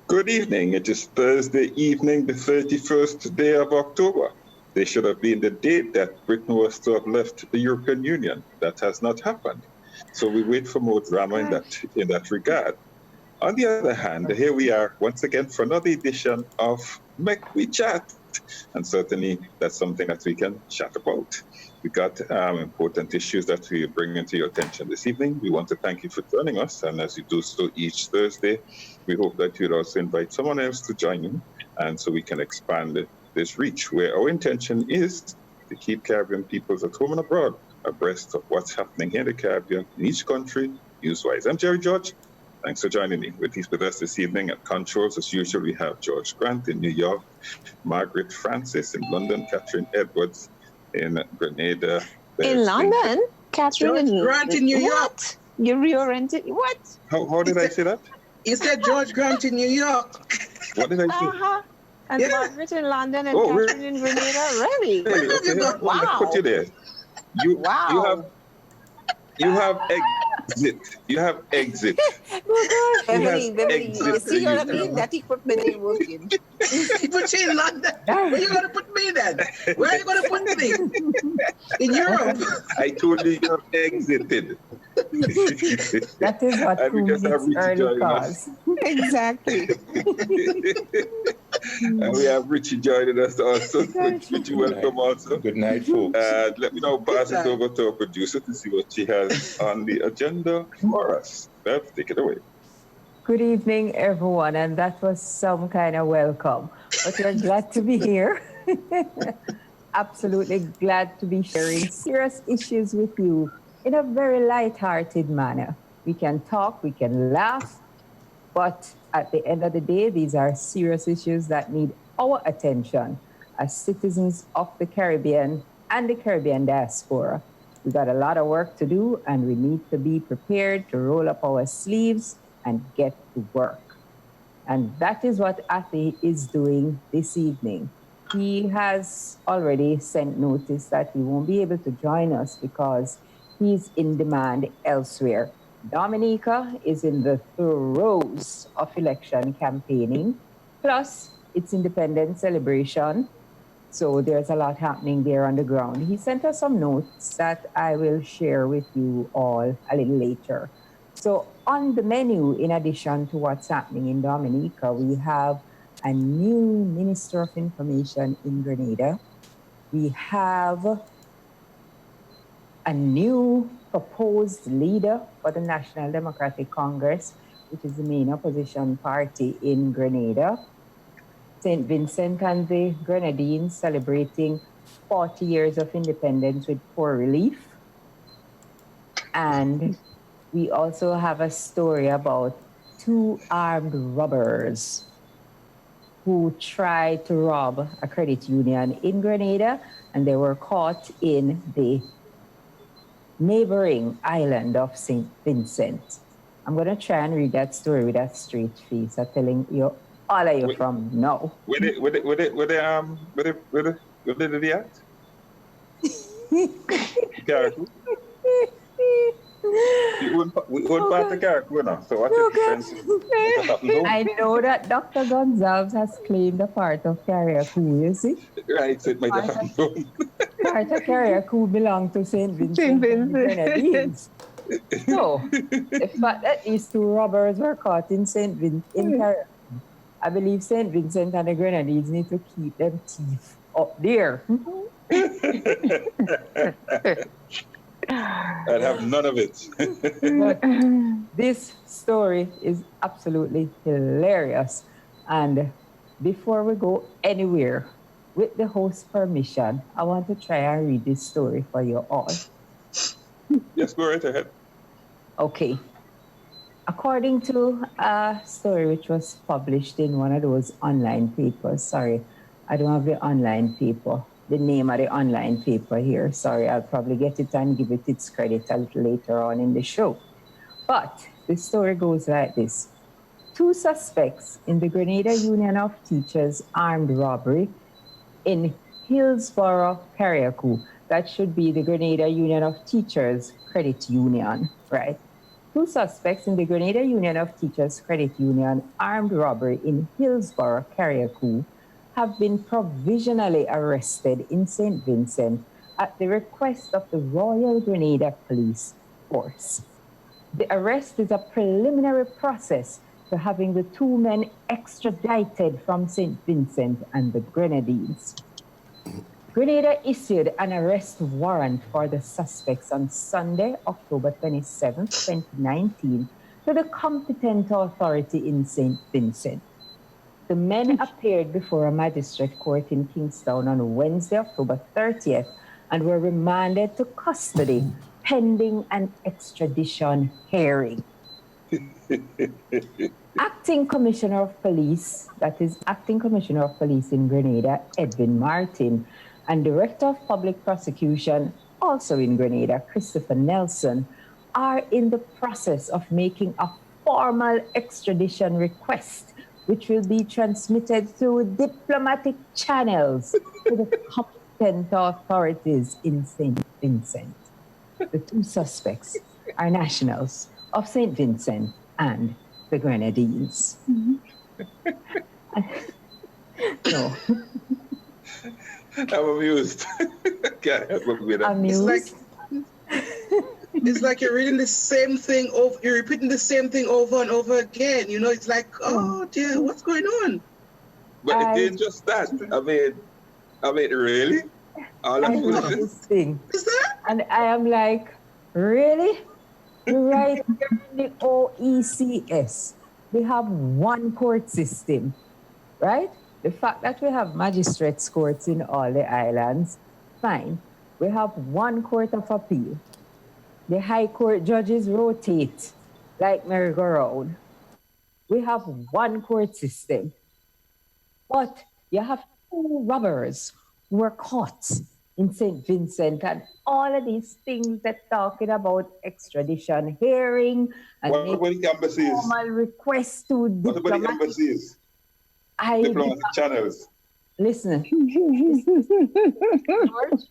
Good evening. It is Thursday evening, the 31st day of October. This should have been the date that Britain was to have left the European Union. That has not happened. So we wait for more drama in that regard. On the other hand, here we are once again for another edition of Mek We Chat. And certainly that's something that we can chat about. We got important issues that we bring into your attention this evening. We want to thank you for joining us. And as you do so each Thursday, we hope that you'd also invite someone else to join you. And so we can expand this reach, where our intention is to keep Caribbean peoples at home and abroad abreast of what's happening here in the Caribbean, in each country, news-wise. I'm Jerry George. Thanks for joining me. With us this evening at Controls, as usual, we have George Grant in New York, Margaret Francis in London, Catherine Edwards in Grenada. In London? Catherine George Grant in New York. What? You reoriented? What? How did I say that? You said George Grant in New York. What did I say? And Yeah. Margaret in London and Catherine in Grenada? Really? Okay. Wow. Put you there. Wow. You have exit. You have exit. Oh God, Beverley, exit you see what I to you. mean? That equipment ain't working. He put you in London. Where you going to put me then? Where are you going to put me? In Europe. I told you you have exited. That is what And we just have it's Richie early joining cause. us. Exactly. And we have Richie joining us also. Richie, welcome also. Good night, folks. Let me now pass it over to our producer to see what she has on the agenda for us. Bev, take it away. Good evening, everyone, and that was some kind of welcome. But we're glad to be here. Absolutely glad to be sharing serious issues with you in a very light-hearted manner. We can talk, we can laugh, but at the end of the day, these are serious issues that need our attention as citizens of the Caribbean and the Caribbean diaspora. We got a lot of work to do, and we need to be prepared to roll up our sleeves and get to work. And that is what Afi is doing this evening. He has already sent notice that he won't be able to join us because he's in demand elsewhere. Dominica is in the throes of election campaigning, plus it's independence celebration. So there's a lot happening there on the ground. He sent us some notes that I will share with you all a little later. So on the menu, in addition to what's happening in Dominica, we have a new Minister of Information in Grenada. We have a new proposed leader for the National Democratic Congress, which is the main opposition party in Grenada. St. Vincent and the Grenadines celebrating 40 years of independence with poor relief. And we also have a story about two armed robbers who tried to rob a credit union in Grenada, and they were caught in the neighboring island of St. Vincent. I'm going to try and read that story with a straight face. I'm telling you, all of you from now. Where did he act? Carriacou? We own part of Carriacou now, so what's the difference? I know that Dr. Gonzalez has claimed a part of Carriacou, you see? Right, so it might have happened. Part of Carriacou belonged to St. Vincent and the Grenadines. So, the fact that these two robbers were caught in St. Vincent, in Carriacou, I believe St. Vincent and the Grenadines need to keep them teeth up there. I'd have none of it. But this story is absolutely hilarious. And before we go anywhere, with the host's permission, I want to try and read this story for you all. Yes, go right ahead. Okay. According to a story which was published in one of those online papers, sorry, I don't have the online paper, the name of the online paper here. Sorry, I'll probably get it and give it its credit a little later on in the show. But the story goes like this. Two suspects in the Grenada Union of Teachers armed robbery in Hillsborough, Carriacou. That should be the Grenada Union of Teachers Credit Union, right? Two suspects in the Grenada Union of Teachers Credit Union armed robbery in Hillsborough, Carriacou, have been provisionally arrested in St. Vincent at the request of the Royal Grenada Police Force. The arrest is a preliminary process to having the two men extradited from St. Vincent and the Grenadines. Grenada issued an arrest warrant for the suspects on Sunday, October 27, 2019, to the competent authority in St. Vincent. The men appeared before a magistrate court in Kingstown on Wednesday, October 30th, and were remanded to custody pending an extradition hearing. Acting Commissioner of Police, that is Acting Commissioner of Police in Grenada, Edwin Martin, and Director of Public Prosecution, also in Grenada, Christopher Nelson, are in the process of making a formal extradition request, which will be transmitted through diplomatic channels to the competent authorities in St. Vincent. The two suspects are nationals of St. Vincent and the Grenadines. No. I'm amused. Can't help but be that. Amused? It's like you're reading the same thing over, you're repeating the same thing over and over again. You know, it's like, oh dear, what's going on? But it ain't just that. I mean, really? All that this thing. Is that? And I am like, really? Right here in the OECS, we have one court system, right? The fact that we have magistrates courts in all the islands, fine. We have one court of appeal. The high court judges rotate like merry-go-round. We have one court system. But you have two robbers who were caught in St. Vincent, and all of these things that talking about extradition hearing and formal request to diplomatic. What about the embassies? Diplomatic channels. Listen, George,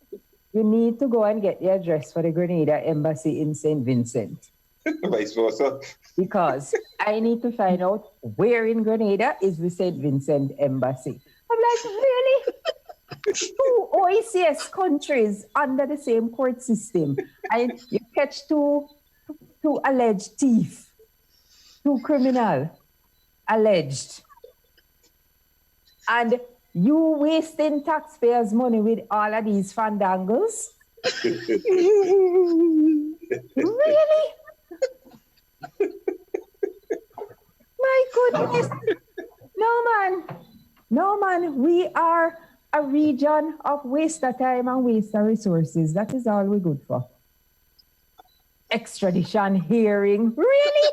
you need to go and get the address for the Grenada Embassy in St. Vincent. Vice versa. Because I need to find out where in Grenada is the St. Vincent Embassy. I'm like, really? Two OECS countries under the same court system. And you catch two alleged thieves, two criminal alleged. And you wasting taxpayers' money with all of these fandangles? Really? My goodness. No, man. We are a region of waste of time and waste of resources. That is all we're good for. Extradition hearing. Really?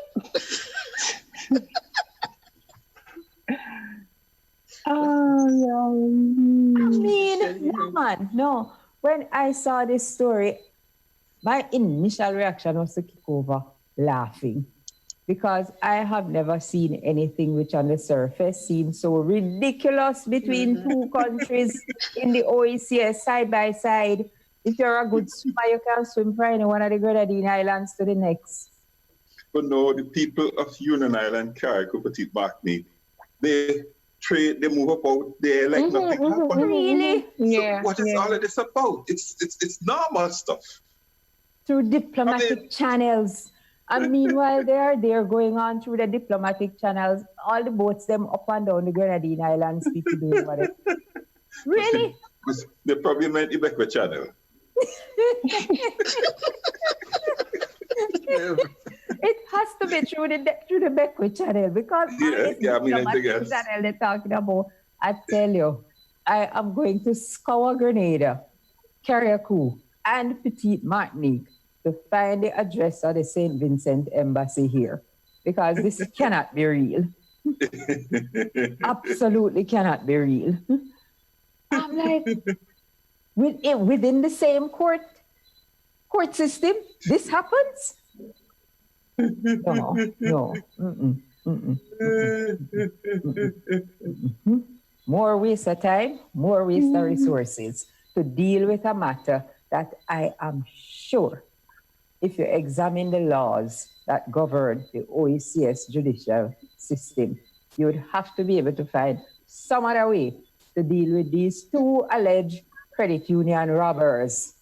I mean, no, man, no. When I saw this story, my initial reaction was to kick over laughing, because I have never seen anything which on the surface seems so ridiculous between two countries in the OECS side by side. If you're a good swimmer, you can swim from any one of the Grenadine Islands to the next. But no, the people of Union Island, Carriacou, Petite Martinique, they move about there like nothing happened. Really? So what is all of this about? It's normal stuff. Through diplomatic channels. And meanwhile, they're going on through the diplomatic channels. All the boats, them up and down the Grenadine Islands, people doing whatever. Really? They probably meant the Mek We channel. It has to be through the Mek We channel, because channel they're talking about. I tell you, I am going to scour Grenada, Carriacou, and Petite Martinique to find the address of the St. Vincent Embassy here, because this cannot be real. Absolutely cannot be real. I'm like, within the same court system, this happens? No. More waste of time, more waste of resources to deal with a matter that I am sure if you examine the laws that govern the OECS judicial system, you would have to be able to find some other way to deal with these two alleged credit union robbers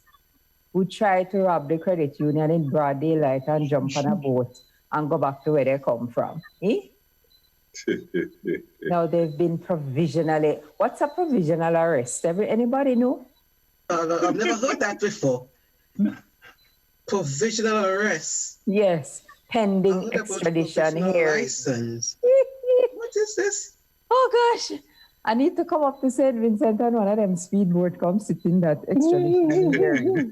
who tried to rob the credit union in broad daylight and jump on a boat and go back to where they come from. Eh? Now they've been provisionally. What's a provisional arrest? Anybody know? I've never heard that before. Provisional arrest. Yes, pending extradition hearing. License. What is this? Oh gosh, I need to come up to St. Vincent and one of them speedboat come sit in that extradition hearing.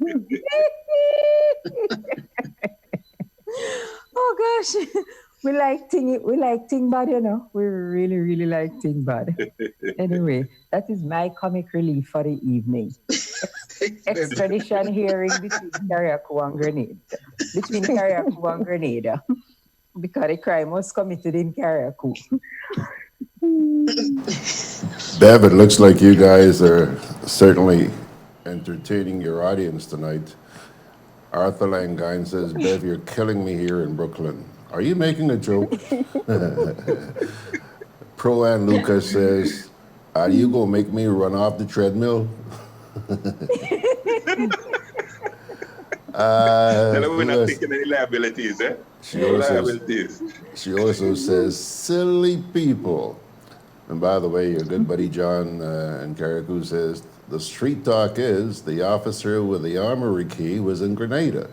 Oh gosh. We like Ting Bad, you know. We really, really like Ting Bad. Anyway, that is my comic relief for the evening. Extradition hearing between Carriacou and Grenada. Because the crime was committed in Carriacou. Bev, it looks like you guys are certainly entertaining your audience tonight. Arthur Langine says, Bev, you're killing me here in Brooklyn. Are you making a joke? Pro Ann Lucas says, are you going to make me run off the treadmill? We're not taking any liabilities, eh? She also says, silly people. And by the way, your good buddy John in Carriacou says, the street talk is the officer with the armory key was in Grenada,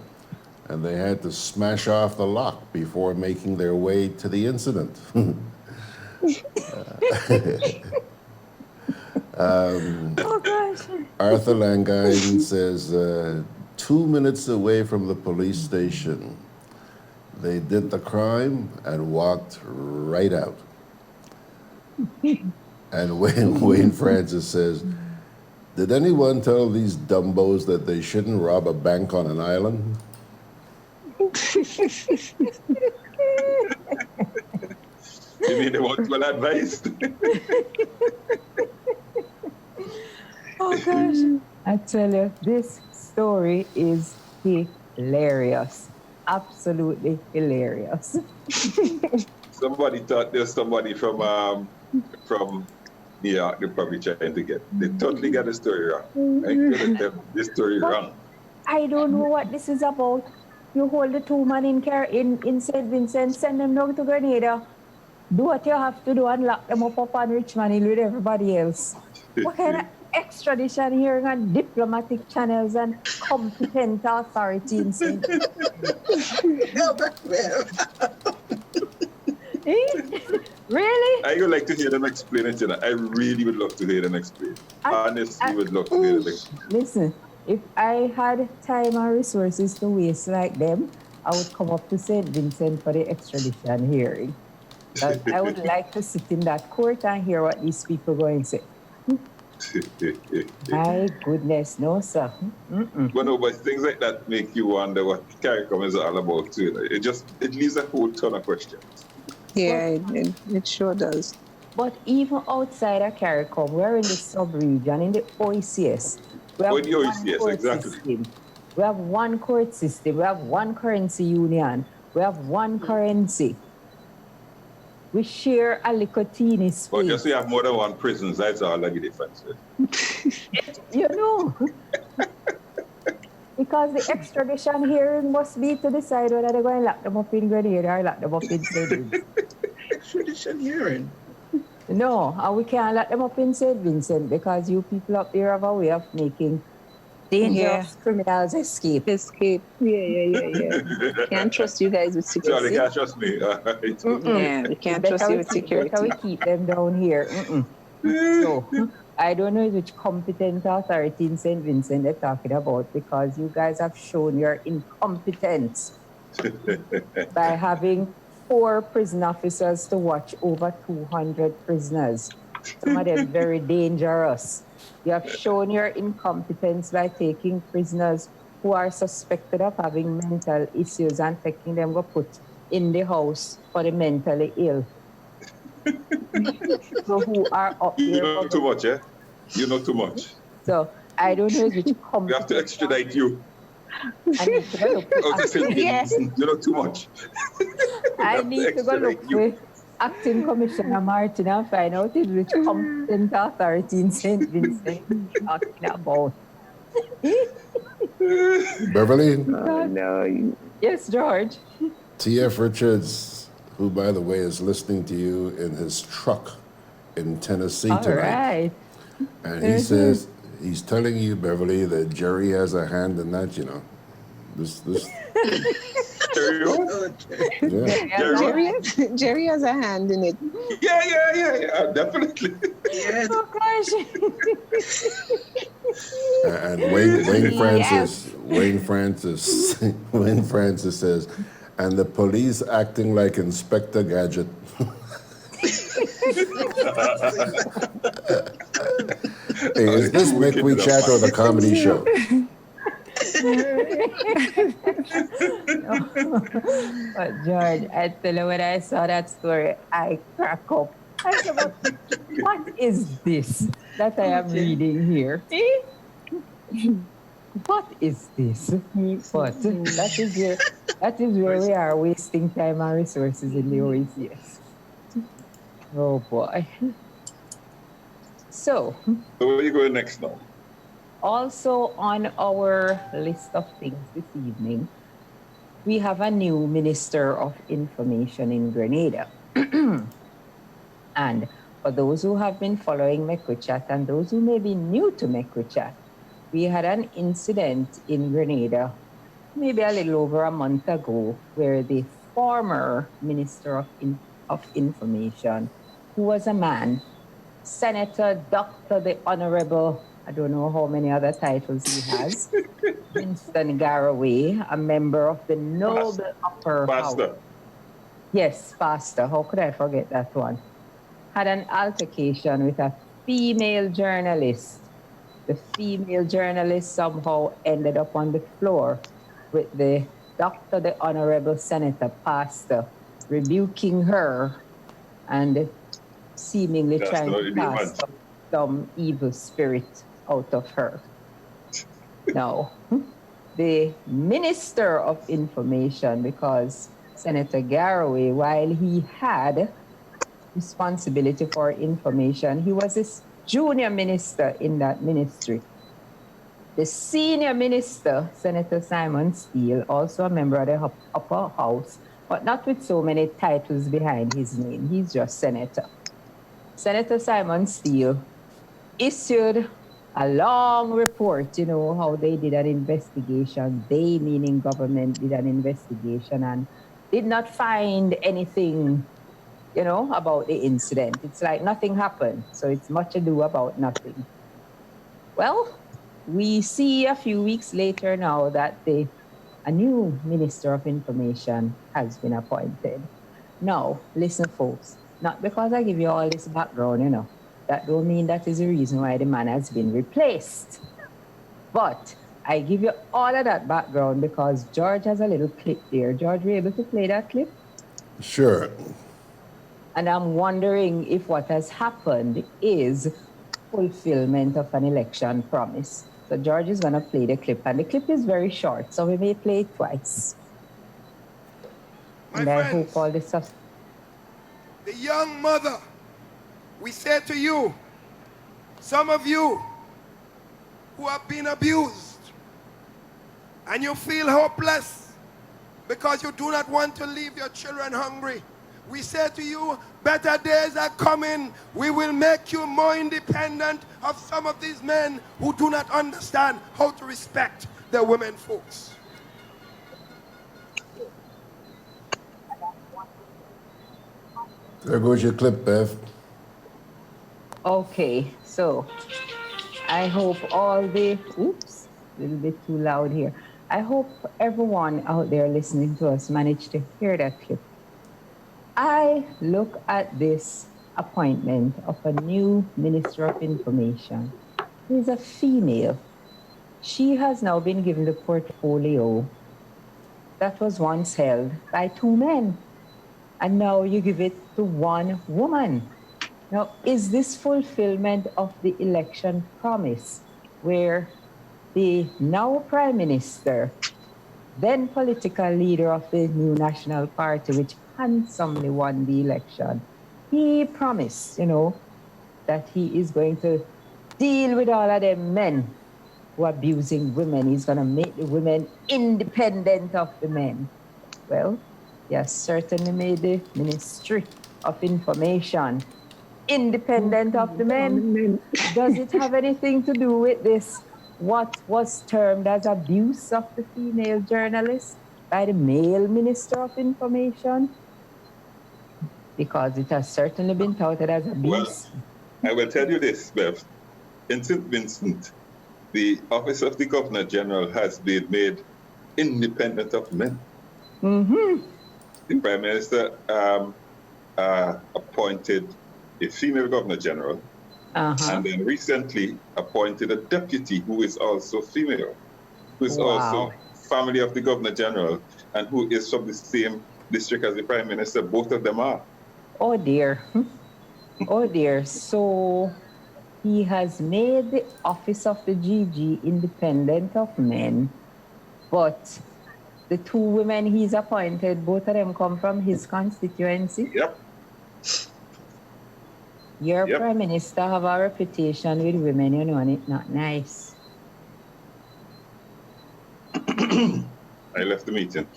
and they had to smash off the lock before making their way to the incident. Oh gosh. Arthur Langine says, 2 minutes away from the police station, they did the crime and walked right out. And Wayne Francis says, did anyone tell these dumbos that they shouldn't rob a bank on an island? You mean they want well advised? Oh gosh. I tell you, this story is hilarious. Absolutely hilarious. Somebody thought there's somebody from New York they're probably trying to get. They totally got the story wrong. I couldn't have this story wrong. I don't know what this is about. You hold the two men in St. Vincent, send them down to Grenada. Do what you have to do and lock them up on Richmond Hill with everybody else. What kind of extradition hearing on diplomatic channels and competent authority in St. Really? I would like to hear them explain it, you know. I really would love to hear them explain. Honestly, would love to hear them explain. Listen, if I had time and resources to waste like them, I would come up to St. Vincent for the extradition hearing. But I would like to sit in that court and hear what these people are going to say. My goodness, no, sir. But no, but things like that make you wonder what CARICOM is all about too. It leaves a whole ton of questions. Yeah, it sure does. But even outside of CARICOM, we're in the sub-region, in the OECS. We have in the OECS, exactly. System. We have one court system. We have one currency union. We have one currency. We share a little teeny space. But just we have more than one prisons, that's all the difference. You know. Because the extradition hearing must be to decide whether they're going to lock them up in Grenada or lock them up in St. Vincent. Extradition hearing? No, and we can't lock them up in St. Vincent because you people up there have a way of making dangerous criminals escape. Yeah. Can't trust you guys with security. Sorry, can't trust me. Yeah, we can't trust you with security. Better we keep them down here. So, I don't know which competent authority in St. Vincent they're talking about because you guys have shown your incompetence by having 4 prison officers to watch over 200 prisoners. Some of them very dangerous. You have shown your incompetence by taking prisoners who are suspected of having mental issues and taking them to put in the house for the mentally ill. So who are up there? You know too much, eh? You know too much. So I don't know which We have to extradite you. I need to go look for Oh, just Yes. too much. I That's need to go extra look like you. for Acting Commissioner Martin and find out which competent authority in St. Vincent he's talking about. Beverly, Oh, no. Yes, George. T.F. Richards, who, by the way, is listening to you in his truck in Tennessee All tonight. right. And he says, he's telling you, Beverly, that Jerry has a hand in that, This, Jerry what? Oh, yeah. Jerry what? Jerry has a hand in it. Yeah, definitely. yes. Oh, gosh. And Wayne Yes. Francis says, and the police acting like Inspector Gadget. Hey, is this Mek We Chat or the comedy show? But George, I tell you, when I saw that story, I crack up. I said, what is this that I am reading here? What is this? But that is where we are wasting time and resources in the OECS. Oh boy. So where are you going next now? also on our list of things this evening, we have a new Minister of Information in Grenada. And for those who have been following Mek We Chat and those who may be new to Mek We Chat, we had an incident in Grenada maybe a little over a month ago where the former Minister of Information, who was a man, Senator Dr. the Honorable, I don't know how many other titles he has, Winston Garraway, a member of the noble upper house. Yes, Pastor. How could I forget that one? Had an altercation with a female journalist. The female journalist somehow ended up on the floor with the Dr. the Honorable Senator Pastor rebuking her and seemingly trying to cast some evil spirit out of her. Now, the Minister of Information, because Senator Garraway, while he had responsibility for information, he was a junior minister in that ministry. The senior minister, Senator Simon Steele, also a member of the upper house, but not with so many titles behind his name. He's just senator. Senator Simon Steele issued a long report, how they did an investigation. They, meaning government, did an investigation and did not find anything, about the incident. It's like nothing happened. So it's much ado about nothing. Well, we see a few weeks later now that a new Minister of Information has been appointed. Now, listen, folks, not because I give you all this background, that don't mean that is the reason why the man has been replaced. But I give you all of that background because George has a little clip there. George, were you able to play that clip? Sure. And I'm wondering if what has happened is fulfillment of an election promise. So George is going to play the clip, and the clip is very short, so we may play it twice. And I hope all this stuff. The young mother, we say to you, some of you who have been abused, and you feel hopeless because you do not want to leave your children hungry, we say to you, better days are coming. We will make you more independent of some of these men who do not understand how to respect their women folks. There goes your clip, Bev. Okay, so I hope all the, oops, a little bit too loud here. I hope everyone out there listening to us managed to hear that clip. I look at this appointment of a new Minister of Information who is a female. She has now been given the portfolio that was once held by two men. And now you give it to one woman. Now, is this fulfillment of the election promise where the now Prime Minister, then political leader of the new National Party, which handsomely won the election, he promised, that he is going to deal with all of them men who are abusing women. He's going to make the women independent of the men. Well, he has certainly made the Ministry of Information independent of the men. Does it have anything to do with this, what was termed as abuse of the female journalist by the male Minister of Information? Because it has certainly been touted as abuse. Well, I will tell you this, Bev. In St. Vincent, the office of the Governor General has been made independent of men. Mm-hmm. The Prime Minister appointed a female Governor General, and then recently appointed a deputy who is also female, who is also family of the Governor General, and who is from the same district as the Prime Minister. Both of them are. Oh dear. Oh dear. So he has made the office of the GG independent of men, but the two women he's appointed, both of them come from his constituency. Yep. Your Prime Minister have a reputation with women, and it's not nice. I left the meeting.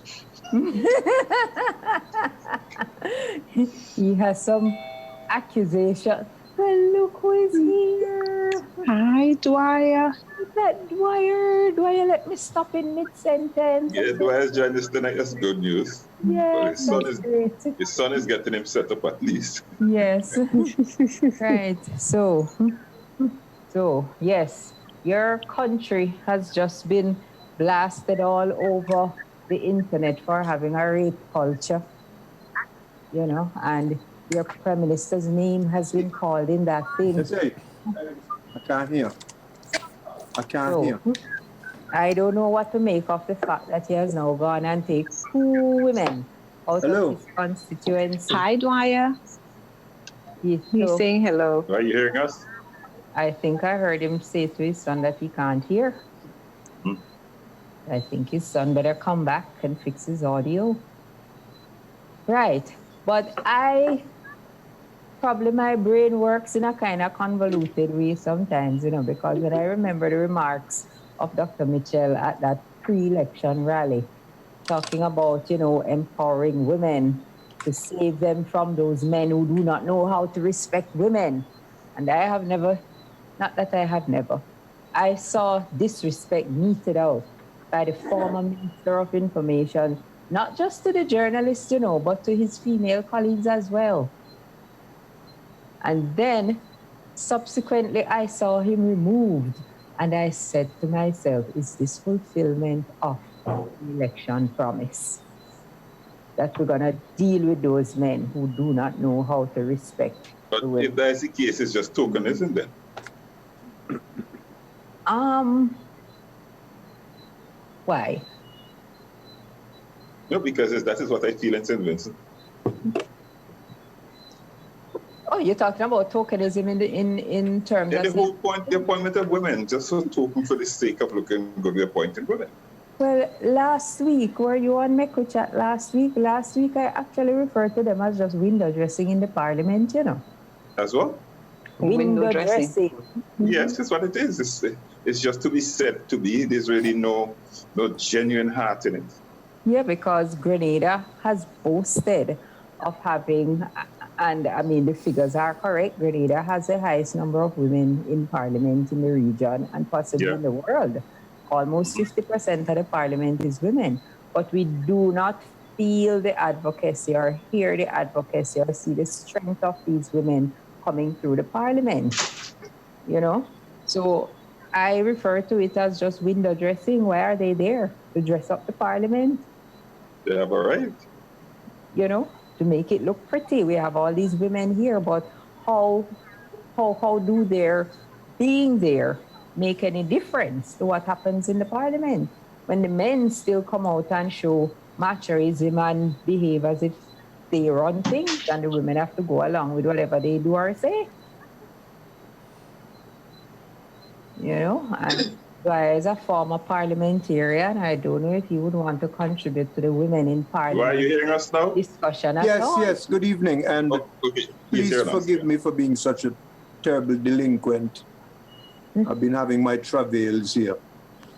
He has some accusation. Well, look who is here. Hi, Dwyer. That Dwyer. Dwyer, let me stop in mid-sentence. Yeah, Dwyer's joined us tonight. That's good news. Yes, well, his son is getting him set up at least. Yes. Right. So, yes, your country has just been blasted all over the internet for having a rape culture, and your Prime Minister's name has been called in that thing. I can't hear. I don't know what to make of the fact that he has now gone and take two women out of his constituency. Hi, Dwyer. He's saying hello. Are you hearing us? I think I heard him say to his son that he can't hear. I think his son better come back and fix his audio. Right. But probably my brain works in a kind of convoluted way sometimes, because when I remember the remarks of Dr. Mitchell at that pre-election rally, talking about, empowering women to save them from those men who do not know how to respect women. And I have never, not that I have never, I saw disrespect meted out by the former Minister of Information, not just to the journalists, but to his female colleagues as well. And then, subsequently, I saw him removed. And I said to myself, is this fulfillment of the election promise? That we're going to deal with those men who do not know how to respect But the women. if that is the case, it's just tokenism then. Why? No, because that is what I feel in St. Vincent. Oh, you're talking about tokenism in terms of... The whole point, the appointment of women, just a token for the sake of looking good, we appointed women. Well, last week, were you on Mek We Chat last week? Last week, I actually referred to them as just window dressing in the parliament, As well? Window dressing. Yes, that's what it is. It's just to be said to be. There's really no genuine heart in it. Yeah, because Grenada has boasted of having, and I mean, the figures are correct, Grenada has the highest number of women in parliament in the region and possibly in the world. Almost 50% of the parliament is women. But we do not feel the advocacy or hear the advocacy or see the strength of these women coming through the parliament, So I refer to it as just window dressing. Why are they there? To dress up the parliament? They have a right. To make it look pretty. We have all these women here, but how do their being there make any difference to what happens in the parliament? When the men still come out and show machoism and behave as if they run things, and the women have to go along with whatever they do or say. And Dwyer is a former parliamentarian. I don't know if you would want to contribute to the women in Why are you parliament hearing us now? discussion at Yes, all. yes. Good evening, and Oh, okay. He's please hearing us, forgive yeah. me for being such a terrible delinquent. I've been having my travails here,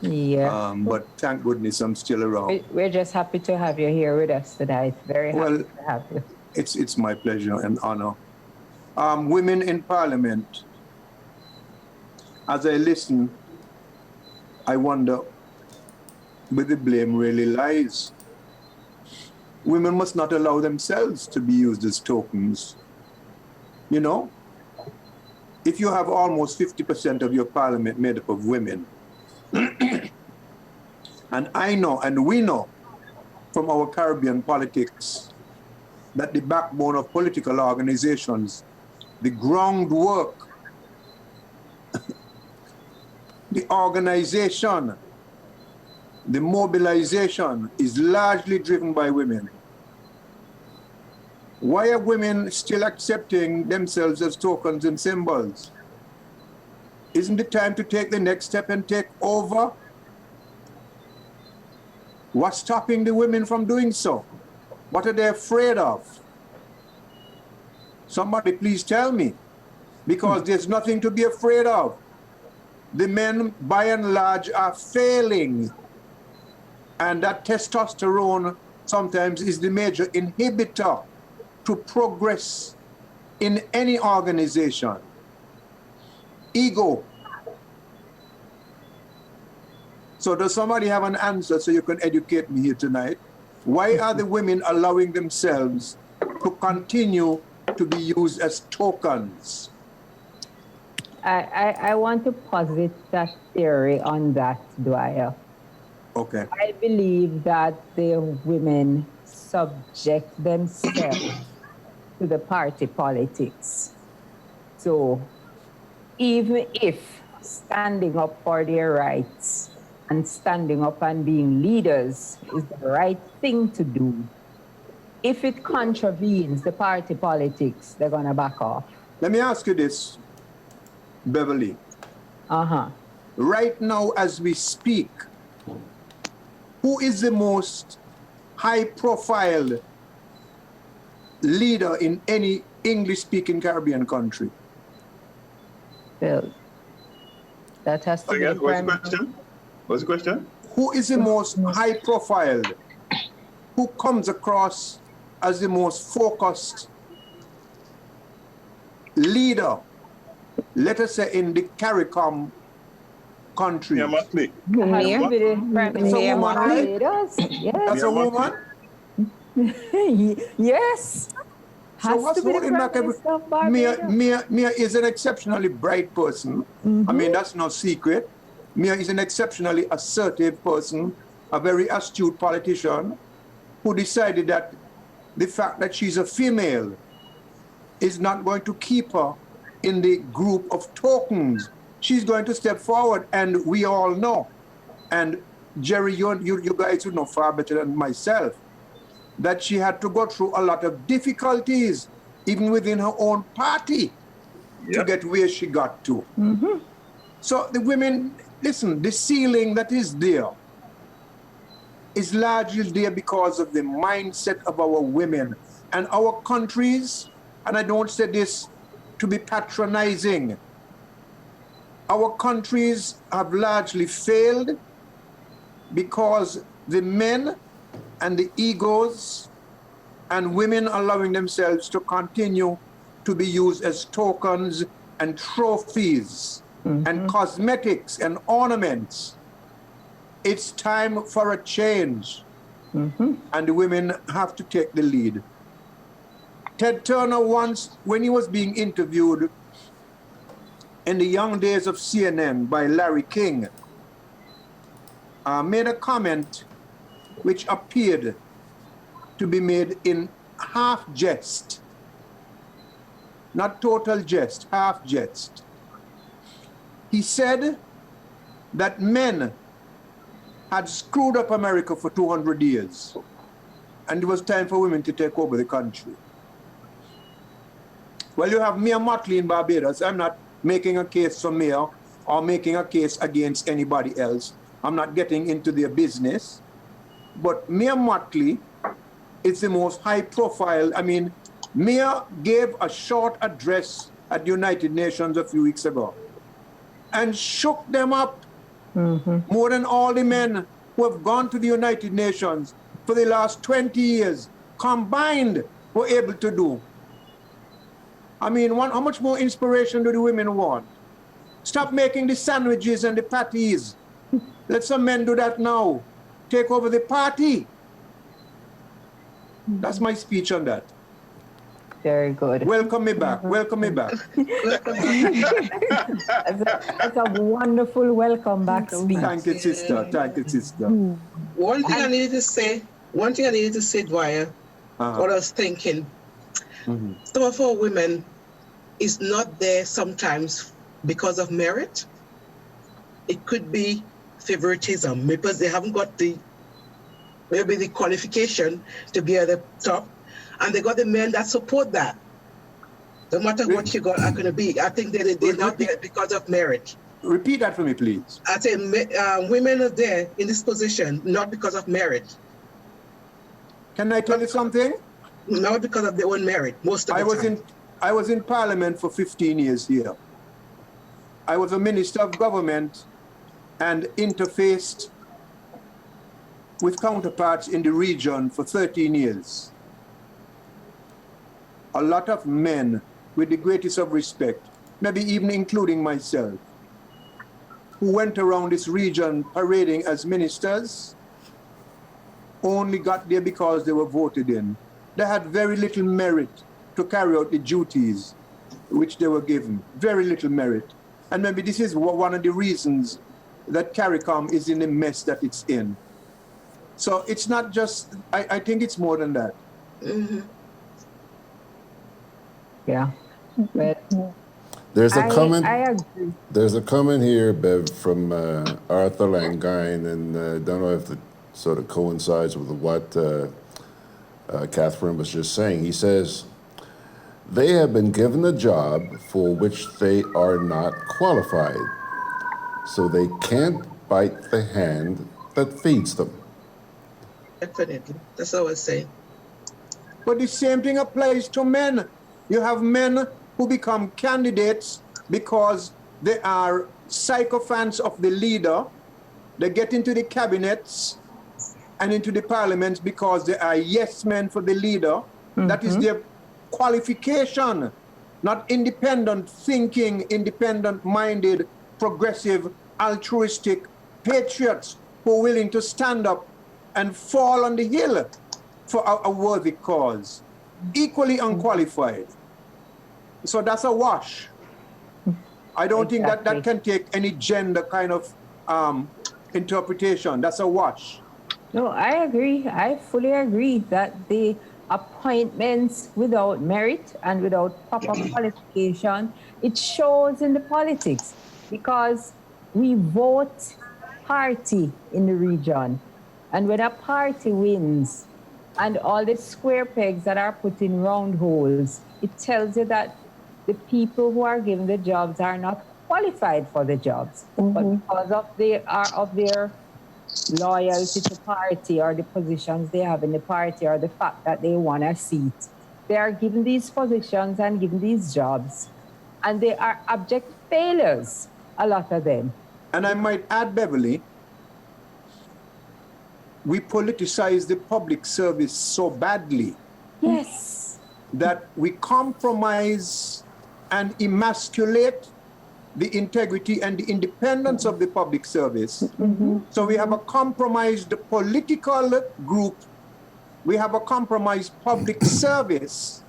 Yeah. but thank goodness I'm still around. We're just happy to have you here with us tonight. Very happy Well, to have you. it's my pleasure and honor. Women in Parliament. As I listen, I wonder where the blame really lies. Women must not allow themselves to be used as tokens. You know, if you have almost 50% of your parliament made up of women, and I know, and we know from our Caribbean politics, that the backbone of political organizations, the groundwork, the organization, the mobilization is largely driven by women. Why are women still accepting themselves as tokens and symbols? Isn't it time to take the next step and take over? What's stopping the women from doing so? What are they afraid of? Somebody please tell me, because there's nothing to be afraid of. The men, by and large, are failing. And that testosterone sometimes is the major inhibitor to progress in any organization. Ego. So does somebody have an answer so you can educate me here tonight? Why are the women allowing themselves to continue to be used as tokens? I want to posit that theory on that, Dwyer. Okay. I believe that the women subject themselves to the party politics. So even if standing up for their rights and standing up and being leaders is the right thing to do, if it contravenes the party politics, they're going to back off. Let me ask you this, Beverly. Uh-huh. Right now as we speak, who is the most high-profile leader in any English-speaking Caribbean country? Well, that has to be Again, what's the question? What's the question? Who is the most high-profile? Who comes across as the most focused leader, let us say in the CARICOM countries? Yeah, Motley. That's a woman, right? Yes. That's a woman? Yes. So what's holding back Mia is an exceptionally bright person. I mean, that's no secret. Mia is an exceptionally assertive person, a very astute politician who decided that the fact that she's a female is not going to keep her in the group of tokens. She's going to step forward, and we all know. And Jerry, you guys would know far better than myself that she had to go through a lot of difficulties, even within her own party, to get where she got to. So the women, listen, the ceiling that is there is largely there because of the mindset of our women. And our countries, and I don't say this to be patronizing, our countries have largely failed because the men and the egos and women allowing themselves to continue to be used as tokens and trophies and cosmetics and ornaments. It's time for a change, and the women have to take the lead. Ted Turner once, when he was being interviewed in the young days of CNN by Larry King, made a comment which appeared to be made in half jest, not total jest, half jest. He said that men had screwed up America for 200 years, and it was time for women to take over the country. Well, you have Mia Motley in Barbados. I'm not making a case for Mia or making a case against anybody else. I'm not getting into their business. But Mayor Motley is the most high profile. I mean, Mayor gave a short address at the United Nations a few weeks ago and shook them up more than all the men who have gone to the United Nations for the last 20 years combined were able to do. I mean, how much more inspiration do the women want? Stop making the sandwiches and the patties. Let some men do that now. Take over the party. That's my speech on that. Very good. Welcome me back. Welcome me back. That's a wonderful welcome back speech. Thank you, sister. Thank you, sister. One thing I needed to say, Dwyer, what I was thinking, some of our women is not there sometimes because of merit. It could be favoritism because they haven't got maybe the qualification to be at the top, and they got the men that support that. No matter what you got are going to be, I think they're not there because of merit. Repeat that for me, please. I say women are there in this position not because of merit. Can I tell you something? Not because of their own merit, most of the time. I was in Parliament for 15 years here. I was a Minister of Government and interfaced with counterparts in the region for 13 years. A lot of men, with the greatest of respect, maybe even including myself, who went around this region parading as ministers, only got there because they were voted in. They had very little merit to carry out the duties which they were given. Very little merit. And maybe this is one of the reasons that CARICOM is in the mess that it's in. So it's not just, I think it's more than that. Yeah. But there's a comment. I agree. There's a comment here, Bev, from Arthur Langine, and I don't know if it sort of coincides with what Catherine was just saying. He says, they have been given a job for which they are not qualified, so they can't bite the hand that feeds them. Definitely. That's what I was saying. But the same thing applies to men. You have men who become candidates because they are sycophants of the leader. They get into the cabinets and into the parliaments because they are yes men for the leader. That is their qualification, not independent thinking, independent minded, progressive, altruistic patriots who are willing to stand up and fall on the hill for a worthy cause. Equally unqualified. So that's a wash. I don't think that can take any gender kind of interpretation. That's a wash. No, I agree. I fully agree that the appointments without merit and without proper qualification, it shows in the politics because we vote party in the region. And when a party wins and all the square pegs that are put in round holes, it tells you that the people who are given the jobs are not qualified for the jobs. But because of their loyalty to party or the positions they have in the party or the fact that they want a seat, they are given these positions and given these jobs. And they are abject failures, a lot of them. And I might add, Beverly, we politicize the public service so badly. Yes. That we compromise and emasculate the integrity and the independence of the public service. So we have a compromised political group, we have a compromised public service,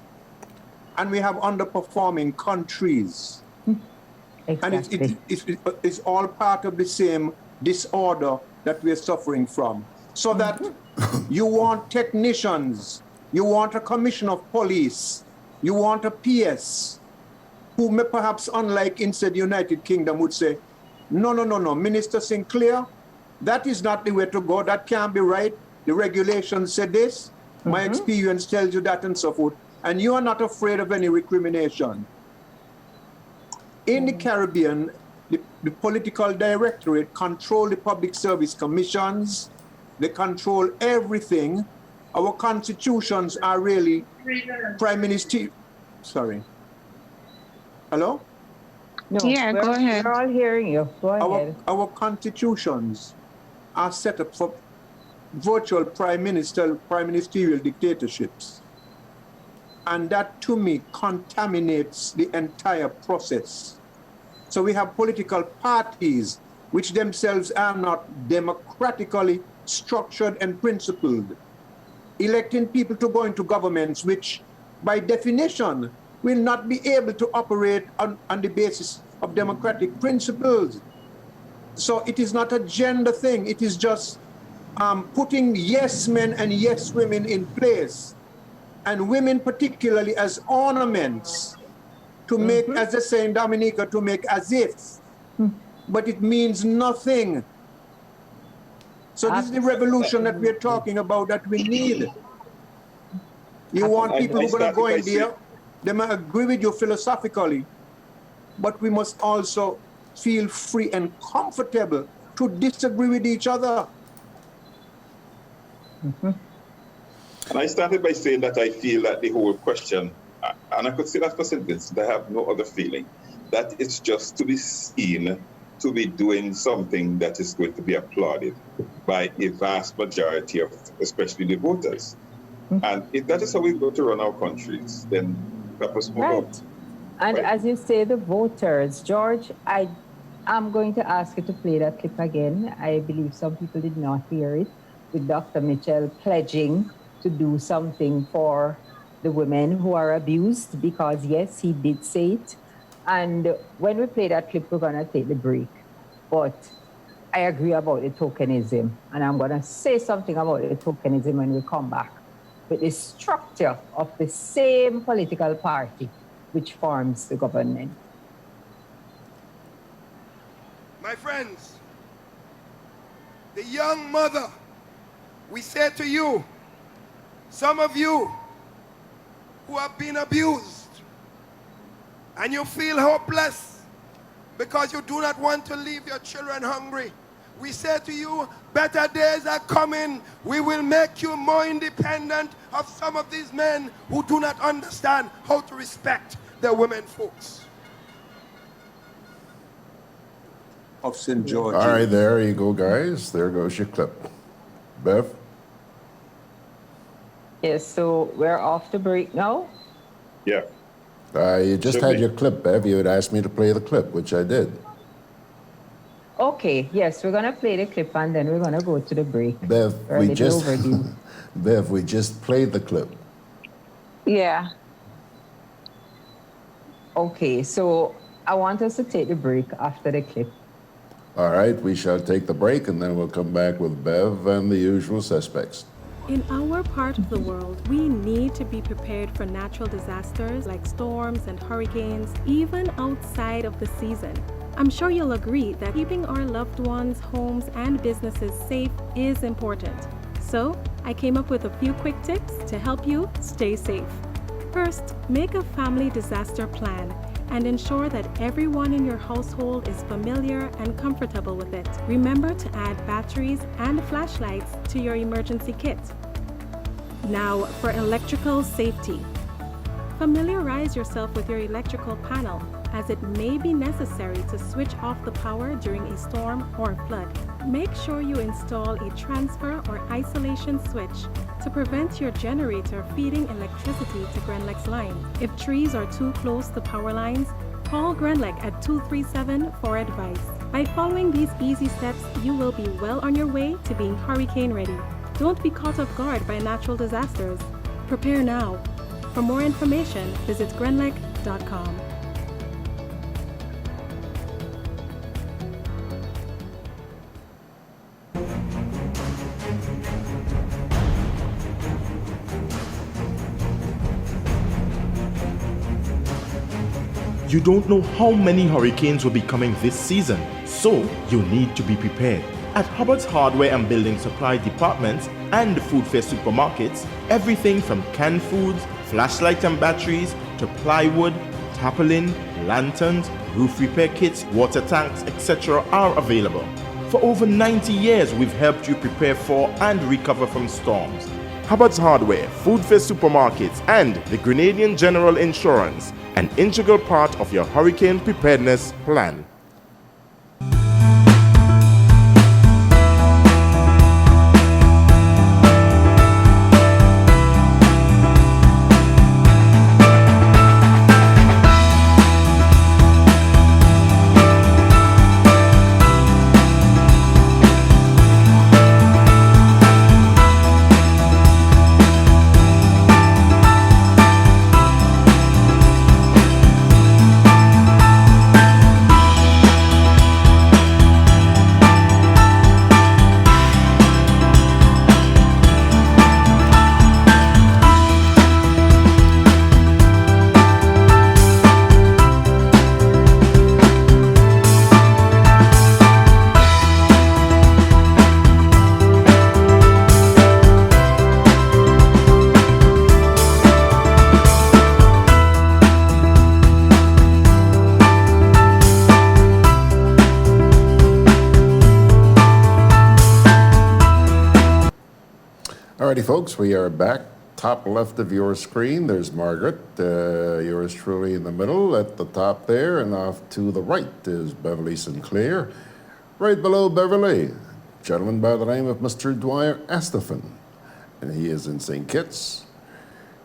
and we have underperforming countries. Exactly. And it's all part of the same disorder that we're suffering from. So that you want technicians, you want a commissioner of police, you want a PS, who may perhaps, unlike in the United Kingdom, would say, no, Minister Sinclair, that is not the way to go, that can't be right, the regulations say this, my experience tells you that, and so forth, and you are not afraid of any recrimination. In the Caribbean, the political directorate control the public service commissions. They control everything. Our constitutions are really prime minister. Sorry. Hello? No, Yeah, go ahead. We're all hearing you. Go ahead. Our constitutions are set up for virtual prime ministerial dictatorships. And that, to me, contaminates the entire process. So we have political parties which themselves are not democratically structured and principled, electing people to go into governments which, by definition, will not be able to operate on the basis of democratic principles. So it is not a gender thing. It is just putting yes men and yes women in place, and women particularly as ornaments to make, as they say in Dominica, to make as if, but it means nothing. So this is the revolution that we're talking about that we need. You want people who are going to go in there, they might agree with you philosophically, but we must also feel free and comfortable to disagree with each other. And I started by saying that I feel that the whole question, and I could say that for St. Vincent, I have no other feeling, that it's just to be seen to be doing something that is going to be applauded by a vast majority of, especially the voters. And if that is how we're going to run our countries, then that was more right. And as you say, the voters, George, I'm going to ask you to play that clip again. I believe some people did not hear it, with Dr. Mitchell pledging to do something for the women who are abused, because yes, he did say it. And when we play that clip, we're gonna take the break. But I agree about the tokenism, and I'm gonna say something about the tokenism when we come back. With the structure of the same political party which forms the government. My friends, the young mother, we say to you, some of you who have been abused and you feel hopeless because you do not want to leave your children hungry, we say to you, better days are coming. We will make you more independent of some of these men who do not understand how to respect their women folks. Of St. George. All right, there you go, guys. There goes your clip. Bev? Yes, so we're off the break now? Yeah. You just had your clip, Bev. You had asked me to play the clip, which I did. Okay, yes, we're gonna play the clip and then we're gonna go to the break. Bev, Bev, we just played the clip. Yeah. Okay, so I want us to take the break after the clip. All right, we shall take the break and then we'll come back with Bev and the usual suspects. In our part of the world, we need to be prepared for natural disasters like storms and hurricanes, even outside of the season. I'm sure you'll agree that keeping our loved ones, homes, and businesses safe is important. So, I came up with a few quick tips to help you stay safe. First, make a family disaster plan and ensure that everyone in your household is familiar and comfortable with it. Remember to add batteries and flashlights to your emergency kit. Now, for electrical safety. Familiarize yourself with your electrical panel, as it may be necessary to switch off the power during a storm or flood. Make sure you install a transfer or isolation switch to prevent your generator feeding electricity to GRENLEC's line. If trees are too close to power lines, call GRENLEC at 237 for advice. By following these easy steps, you will be well on your way to being hurricane ready. Don't be caught off guard by natural disasters. Prepare now. For more information, visit GRENLEC.com. You don't know how many hurricanes will be coming this season, so you need to be prepared. At Hubbard's Hardware and Building Supply departments and the Food Fair supermarkets, everything from canned foods, flashlights and batteries, to plywood, tarpaulin, lanterns, roof repair kits, water tanks, etc. are available. For over 90 years, we've helped you prepare for and recover from storms. Hubbard's Hardware, Food Fest Supermarkets, and the Grenadian General Insurance, an integral part of your hurricane preparedness plan. Alrighty, folks, we are back. Top left of your screen, there's Margaret. Yours truly in the middle at the top there, and off to the right is Beverley Sinclair. Right below Beverley, a gentleman by the name of Mr. Dwyer Astafan, and he is in St. Kitts.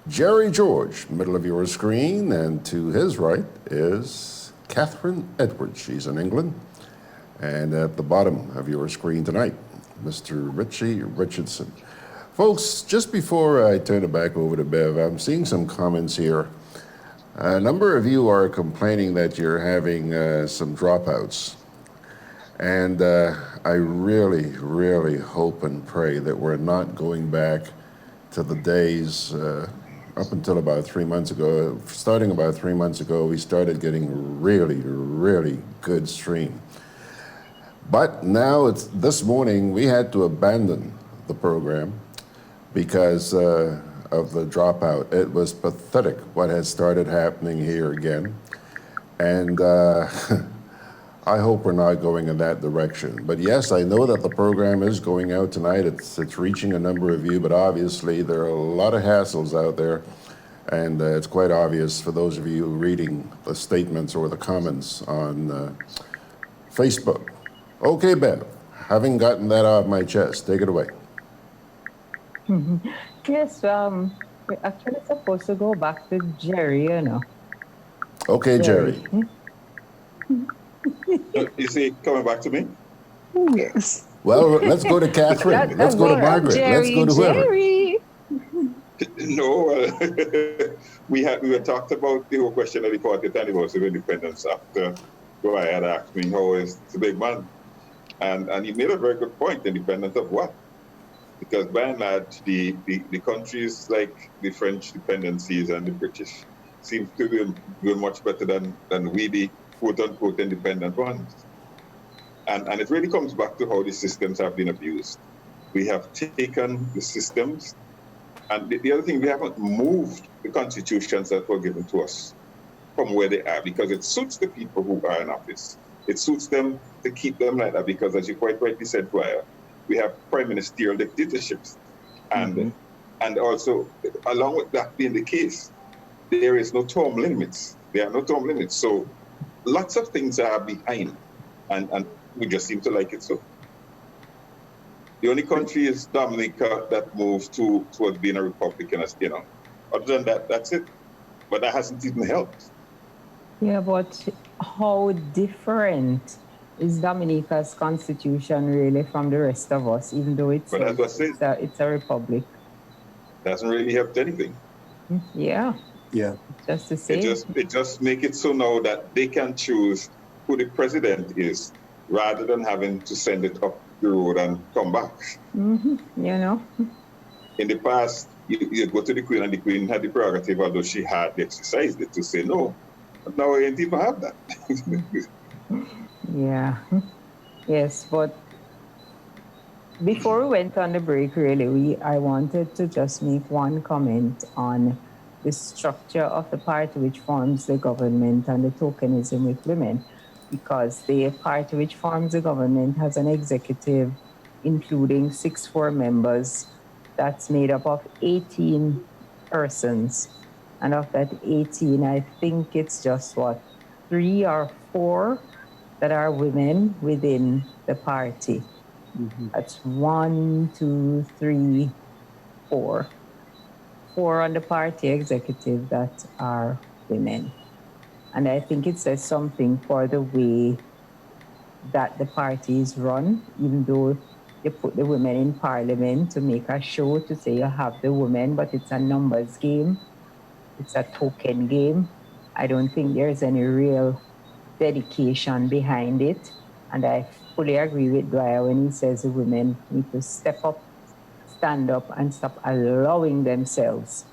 Jerry George, middle of your screen, and to his right is Catherine Edwards. She's in England. And at the bottom of your screen tonight, Mr. Richie Richardson. Folks, just before I turn it back over to Bev, I'm seeing some comments here. A number of you are complaining that you're having some dropouts. And I really, really hope and pray that we're not going back to the days up until about 3 months ago. Starting about 3 months ago, we started getting really, really good stream. But now, this morning, we had to abandon the program because of the dropout. It was pathetic what had started happening here again. And I hope we're not going in that direction. But yes, I know that the program is going out tonight. It's reaching a number of you, but obviously there are a lot of hassles out there. And it's quite obvious for those of you reading the statements or the comments on Facebook. Okay, Ben, having gotten that off my chest, take it away. Yes, we're actually supposed to go back to Jerry, you know. Okay, Jerry. Is he coming back to me? Yes. Well, let's go to Catherine. Let's go to Margaret. Jerry, Let's go to whoever. Jerry. No, we had talked about the whole question of the 40th anniversary of independence after Dwyer had asked me how is the big man. And he made a very good point, independent of what? Because by and large, the countries like the French dependencies and the British seem to be doing much better than we, the quote-unquote independent ones. And it really comes back to how the systems have been abused. We have taken the systems, and the other thing, we haven't moved the constitutions that were given to us from where they are, because it suits the people who are in office. It suits them to keep them like that, because as you quite rightly said, Dwyer, we have prime ministerial dictatorships. And also, along with that being the case, there is no term limits. There are no term limits. So lots of things are behind, and we just seem to like it so. The only country is Dominica that moves towards being a republic, you know. Other than that, that's it. But that hasn't even helped. Yeah, but how different is Dominica's constitution really from the rest of us, even though it's a republic? Doesn't really help anything. Yeah. Yeah. Just to say. It just make it so now that they can choose who the president is, rather than having to send it up the road and come back. You know. In the past, you go to the Queen, and the Queen had the prerogative, although she hardly exercised it, to say no. But now we ain't even have that. Yeah. Yes, but before we went on the break, really, I wanted to just make one comment on the structure of the party which forms the government and the tokenism with women, because the party which forms the government has an executive including 6 members that's made up of 18 persons. And of that 18, I think it's just 3 or 4 that are women within the party. Mm-hmm. That's 1, 2, 3, 4. 4 on the party executive that are women. And I think it says something for the way that the party is run, even though you put the women in parliament to make a show to say you have the women, but it's a numbers game. It's a token game. I don't think there's any real dedication behind it. And I fully agree with Dwyer when he says the women need to step up, stand up, and stop allowing themselves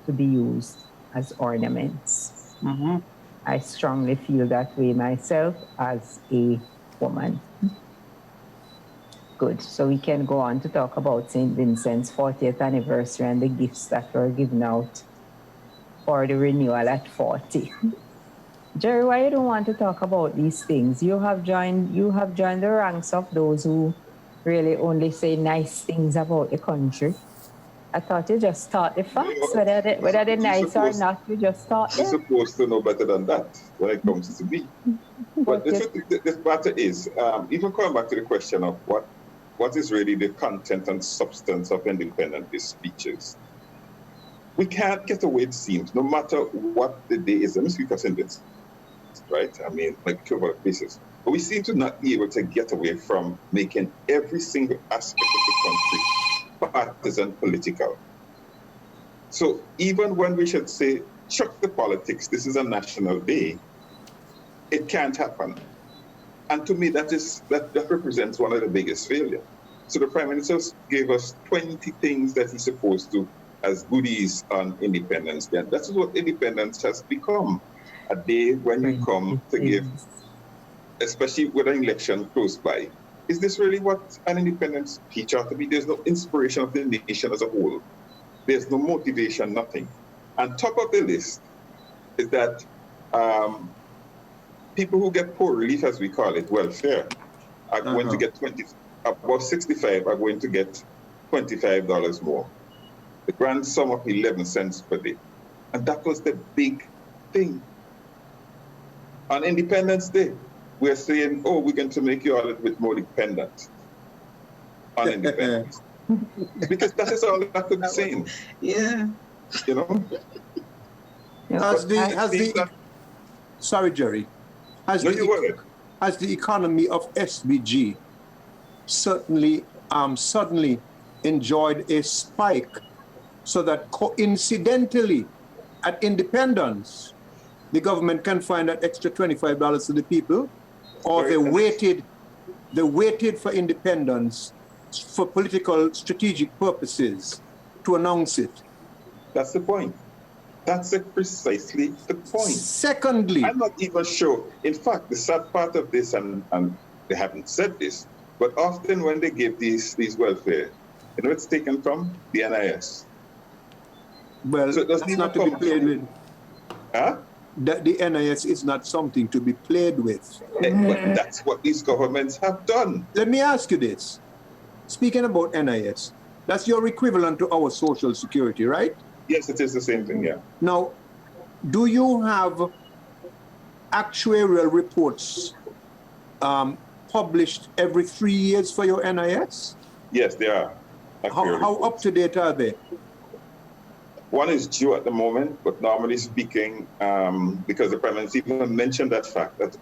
to be used as ornaments. Mm-hmm. I strongly feel that way myself as a woman. Good. So we can go on to talk about St. Vincent's 40th anniversary and the gifts that were given out for the renewal at 40. Jerry, why you don't want to talk about these things? You have joined the ranks of those who really only say nice things about the country. I thought you just taught the facts, whether they're nice or not, you just taught them. You're supposed to know better than that when it comes to me. But the matter is, even coming back to the question of what is really the content and substance of independent speeches, we can't get away, it seems, no matter what the day is. Let me speak for St. Vincent, right? I mean, like two other places. But we seem to not be able to get away from making every single aspect of the country partisan political. So even when we should say, chuck the politics, this is a national day, it can't happen. And to me, that represents one of the biggest failures. So the Prime Minister gave us 20 things that he's supposed to as goodies on Independence Day. And that's what independence has become, a day when you come to give, especially with an election close by. Is this really what an independence speech ought to be? There's no inspiration of the nation as a whole. There's no motivation, nothing. And top of the list is that people who get poor relief, as we call it, welfare, are going to get above 65 are going to get $25 more. The grand sum of 11 cents per day. And that was the big thing. On Independence Day, we're saying, oh, we're going to make you all a little bit more dependent on independence. Because that is all I could be saying. Yeah. You know? Sorry, Jerry. Has the economy of SBG certainly suddenly enjoyed a spike so that coincidentally at Independence, the government can find that extra $25 to the people, or they waited for Independence for political strategic purposes to announce it? That's the point. That's precisely the point. Secondly, I'm not even sure. In fact, the sad part of this, and they haven't said this, but often when they give these welfare, you know, it's taken from the NIS. Well, so that's not to be played with. Huh? That the NIS is not something to be played with. But that's what these governments have done. Let me ask you this. Speaking about NIS, that's your equivalent to our Social Security, right? Yes, it is the same thing, yeah. Now, do you have actuarial reports published every 3 years for your NIS? Yes, they are. How up to date are they? One is due at the moment, but normally speaking, because the Prime Minister even mentioned that fact, that,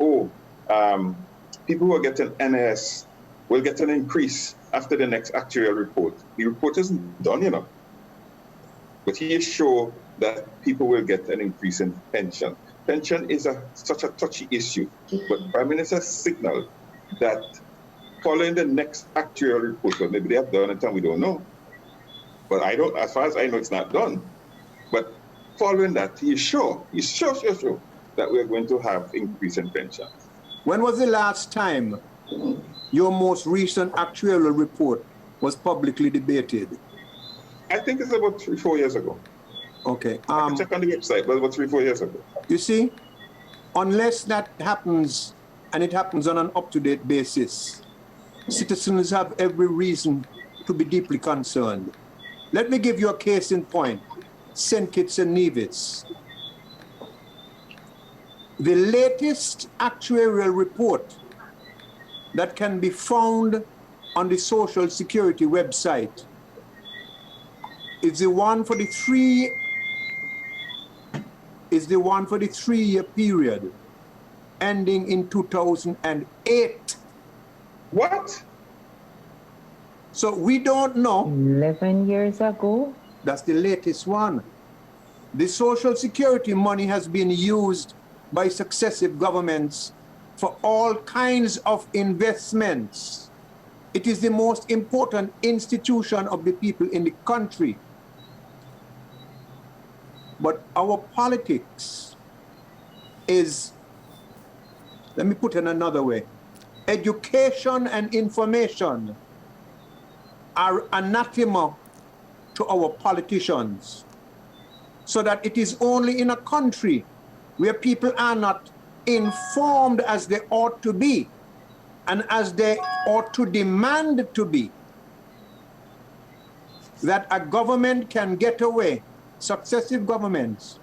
people who are getting NIS will get an increase after the next actuarial report. The report isn't done, you know. But he is sure that people will get an increase in pension. Pension is such a touchy issue, but Prime Minister signaled that following the next actuarial report, or maybe they have done it and we don't know, but as far as I know, it's not done. But following that, he's sure that we're going to have increase in pension. When was the last time your most recent actuarial report was publicly debated? I think it's about 3-4 years ago. Okay. I can check on the website, but it was 3-4 years ago. You see, unless that happens, and it happens on an up-to-date basis, citizens have every reason to be deeply concerned. Let me give you a case in point. St. Kitts and Nevis. The latest actuarial report that can be found on the Social Security website is the one for the 3-year period ending in 2008. What? So we don't know. 11 years ago? That's the latest one. The Social Security money has been used by successive governments for all kinds of investments. It is the most important institution of the people in the country. But our politics is, let me put it another way, education and information are anathema to our politicians, so that it is only in a country where people are not informed as they ought to be and as they ought to demand to be, that a government can get away, successive governments,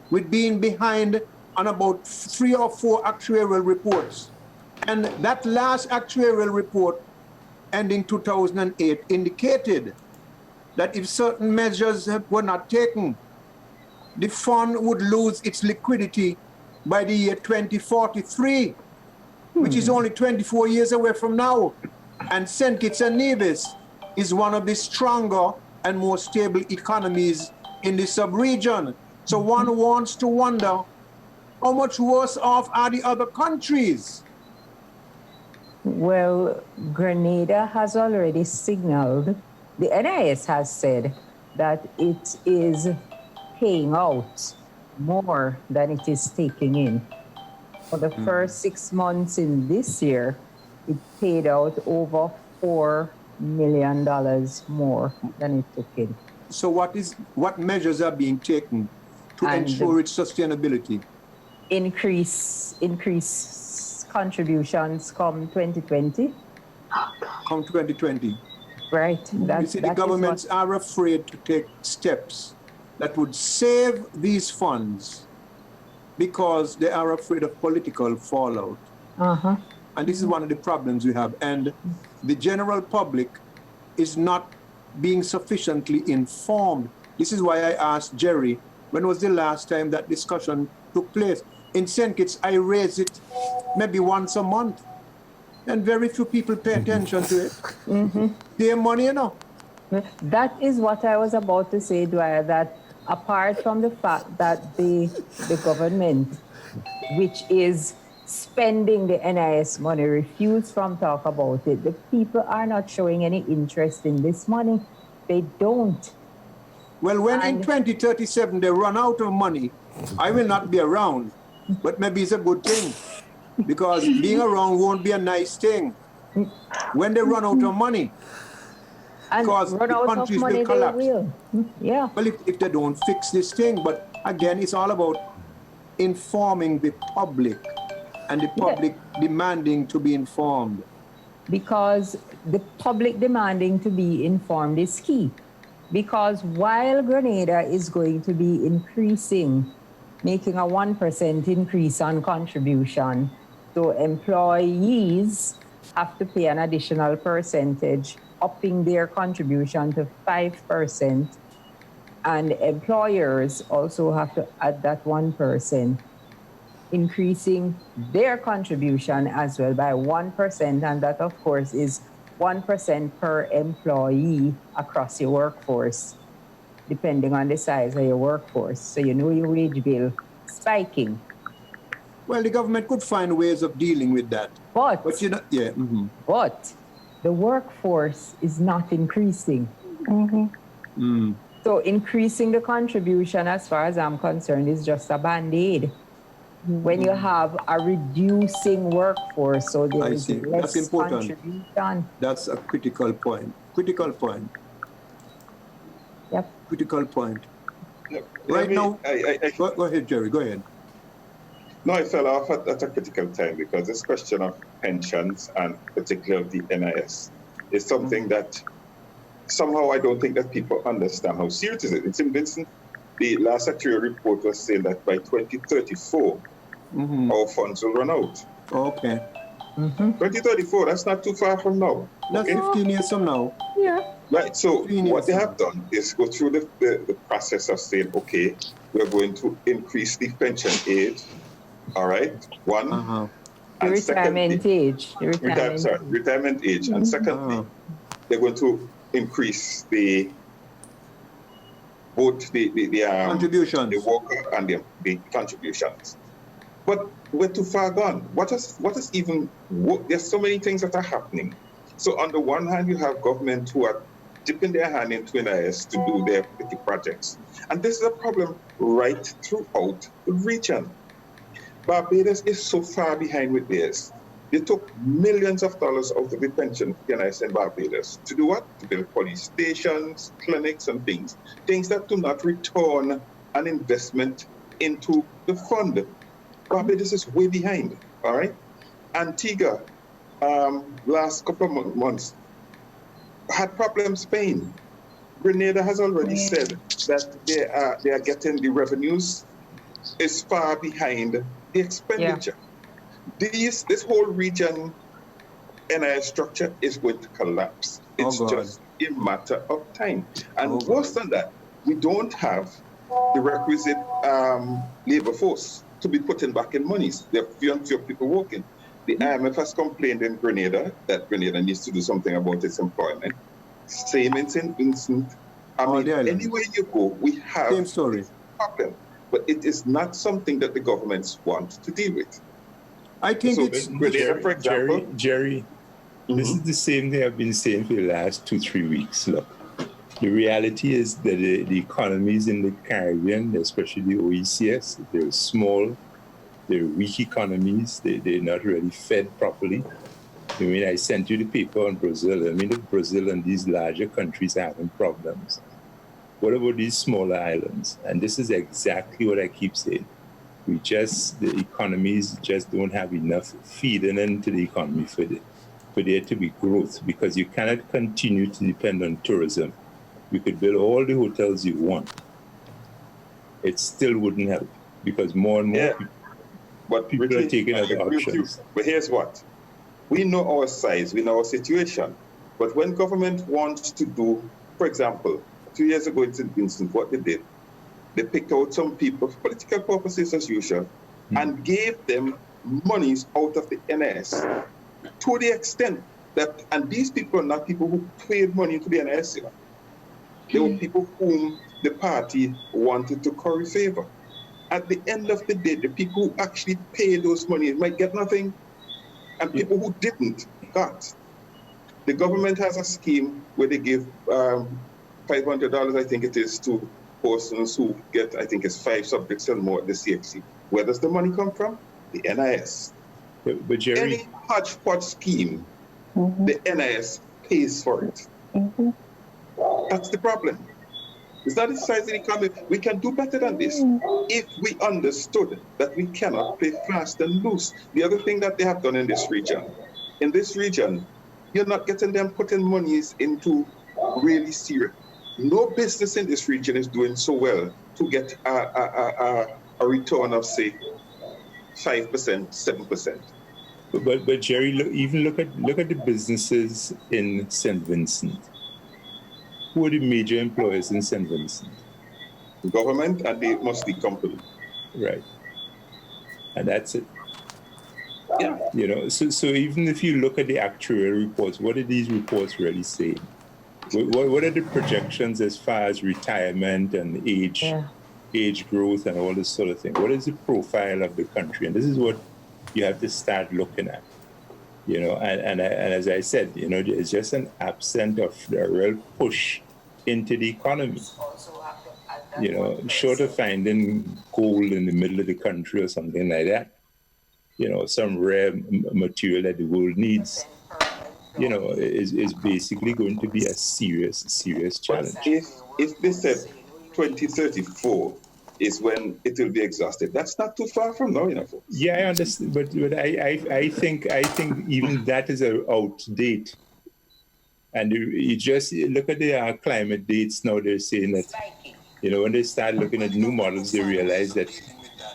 with being behind on about 3 or 4 actuarial reports. And that last actuarial report ending 2008 indicated that if certain measures were not taken, the fund would lose its liquidity by the year 2043, which is only 24 years away from now. And St. Kitts and Nevis is one of the stronger and more stable economies in the sub-region. So one wants to wonder, how much worse off are the other countries? Well, Grenada has already signaled, the NIS has said that it is paying out more than it is taking in. For the first 6 months in this year, it paid out over $4 million more than it took in. So what measures are being taken to ensure its sustainability? Increase contributions come 2020. Come 2020. Right. You see, the governments are afraid to take steps that would save these funds because they are afraid of political fallout. And this is one of the problems we have. And the general public is not being sufficiently informed. This is why I asked Jerry, when was the last time that discussion took place? In St. Kitts, I raise it maybe once a month, and very few people pay attention to it. Their money, you know. That is what I was about to say, Dwyer, that apart from the fact that the government, which is spending the NIS money, refuse from talk about it, the people are not showing any interest in this money. They don't. Well, when in 2037 they run out of money, I will not be around. But maybe it's a good thing, because being around won't be a nice thing. When they run out of money, because the countries will collapse. Yeah. Well, if they don't fix this thing, but again, it's all about informing the public and the public demanding to be informed. Because the public demanding to be informed is key. Because while Grenada is going to be increasing, making a 1% increase on contribution, so employees have to pay an additional percentage, upping their contribution to 5%, and employers also have to add that 1%, increasing their contribution as well by 1%, and that of course is 1% per employee across your workforce, depending on the size of your workforce. So you know your wage bill spiking. Well, the government could find ways of dealing with that. But you know, yeah. But the workforce is not increasing. So increasing the contribution, as far as I'm concerned, is just a band-aid. When you have a reducing workforce, so there is less contribution. That's a critical point. Critical point. Yep. Critical point. Right now, go ahead, Jerry, go ahead. No, I fell off at a critical time because this question of pensions and particularly the NIS is something that somehow I don't think that people understand how serious it is. It's in Vincent. The last actuarial report was saying that by 2034, our funds will run out. Okay. 2034, that's not too far from now. That's 15 years from now. Yeah. Right, so what they have done is go through the process of saying, okay, we're going to increase the pension age, all right, one. The retirement age. Retirement age. And secondly, they're going to increase both the contributions, the worker and the contributions. But we're too far gone. What is even, there's so many things that are happening. So on the one hand, you have government who are dipping their hand into NIS to do their petty projects. And this is a problem right throughout the region. Barbados is so far behind with this. They took millions of dollars out of the pension NIS in Barbados. To do what? To build police stations, clinics, and things that do not return an investment into the fund. Barbados is way behind, all right? Antigua, last couple of months, had problems paying. Grenada has already said that they are getting the revenues is far behind the expenditure. This whole region NIS structure is going to collapse. It's just a matter of time. And worse than that, we don't have the requisite labor force to be putting back in monies. There are few and few people working. The IMF has complained in Grenada that Grenada needs to do something about its employment. Same in St. Vincent. Anywhere you go, we have this problem. But it is not something that the governments want to deal with. I think it's Grenada, for example. Jerry, this is the same thing I've been saying for the last 2-3 weeks. Look, the reality is that the economies in the Caribbean, especially the OECS, they're small, they're weak economies, they're not really fed properly. I mean, I sent you the paper on Brazil. I mean, Brazil and these larger countries are having problems. What about these smaller islands? And this is exactly what I keep saying. The economies just don't have enough feeding into the economy for there to be growth, because you cannot continue to depend on tourism. You could build all the hotels you want. It still wouldn't help, because more and more people are taking other options. But here's what. We know our size, we know our situation. But when government wants to do, for example, 2 years ago in St. Vincent, what they did, they picked out some people for political purposes as usual and gave them monies out of the NIS to the extent that, and these people are not people who paid money into the NIS. They were people whom the party wanted to curry favor. At the end of the day, the people who actually paid those monies might get nothing, and people who didn't got. The government has a scheme where they give $500, I think it is, to persons who get, I think it's 5 subjects and more at the CXC. Where does the money come from? The NIS. But Jerry, any hodgepodge scheme, the NIS pays for it. That's the problem. It's not the size of the economy. We can do better than this if we understood that we cannot play fast and loose. The other thing that they have done in this region, you're not getting them putting monies into really serious. No business in this region is doing so well to get a return of, say, 5%, 7%. But Jerry, look at the businesses in St. Vincent. Who are the major employers in St. Vincent? The government and the mostly company. Right. And that's it. Yeah. You know, so even if you look at the actuarial reports, what are these reports really saying? What are the projections as far as retirement and age growth and all this sort of thing? What is the profile of the country? And this is what you have to start looking at. You know, and as I said, you know, it's just an absence of a real push into the economy. You know, short of finding gold in the middle of the country or something like that, you know, some rare material that the world needs, you know, is basically going to be a serious challenge. If they said 2034 is when it will be exhausted. That's not too far from now, you know, folks. Yeah, I understand, but I think even that is out of date. And you just look at the climate dates now. They're saying that, you know, when they start looking at new models, they realize that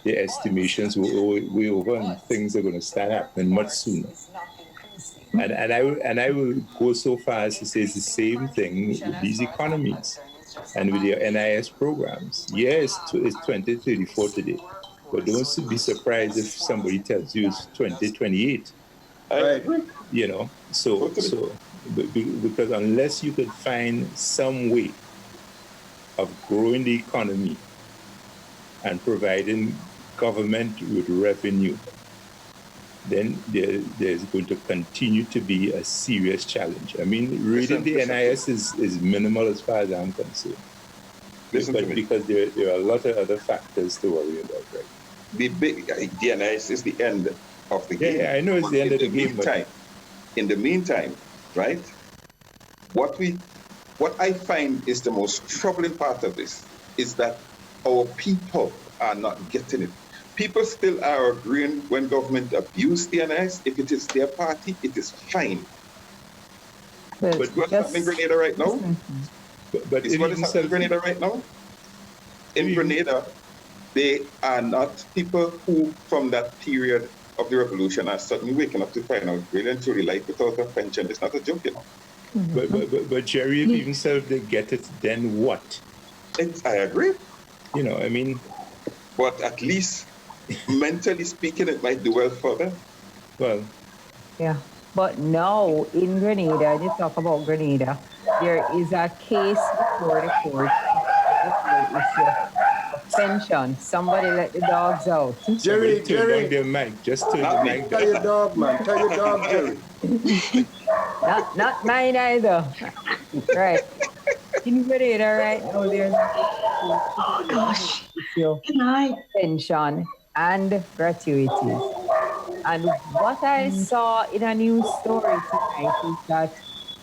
the estimations were way over, and things are going to start happening much sooner. And I will go so far as to say it's the same thing with these economies and with your NIS programs. Yes, it's 2034 today, but don't be surprised if somebody tells you it's 2028. You know, so because unless you could find some way of growing the economy and providing government with revenue, then there's going to continue to be a serious challenge. I mean, reading the NIS is minimal as far as I'm concerned. Because there are a lot of other factors to worry about, right? The NIS is the end of the game. Yeah, I know it's the end of the game. In the meantime, right, what I find is the most troubling part of this is that our people are not getting it. People still are agreeing when government abuse the NIS. If it is their party, it is fine. But what's happening in Grenada right now? What is happening in Grenada right now? In Grenada, they are not people who, from that period of the revolution, are suddenly waking up to find out really truly life without a pension. It's not a joke, you know. But Jerry, if even so if they get it, then what? I agree. You know, I mean, but at least mentally speaking, it might do well for them. Well, yeah. But now in Grenada, you talk about Grenada, there is a case before the court. Pension. Somebody let the dogs out. Jerry. Turn the mic. Just turn the mic. Tell your dog, man. Tell your dog, Jerry. Not mine either. Right. In Grenada right now, there's pension and gratuities. And what I saw in a news story tonight is that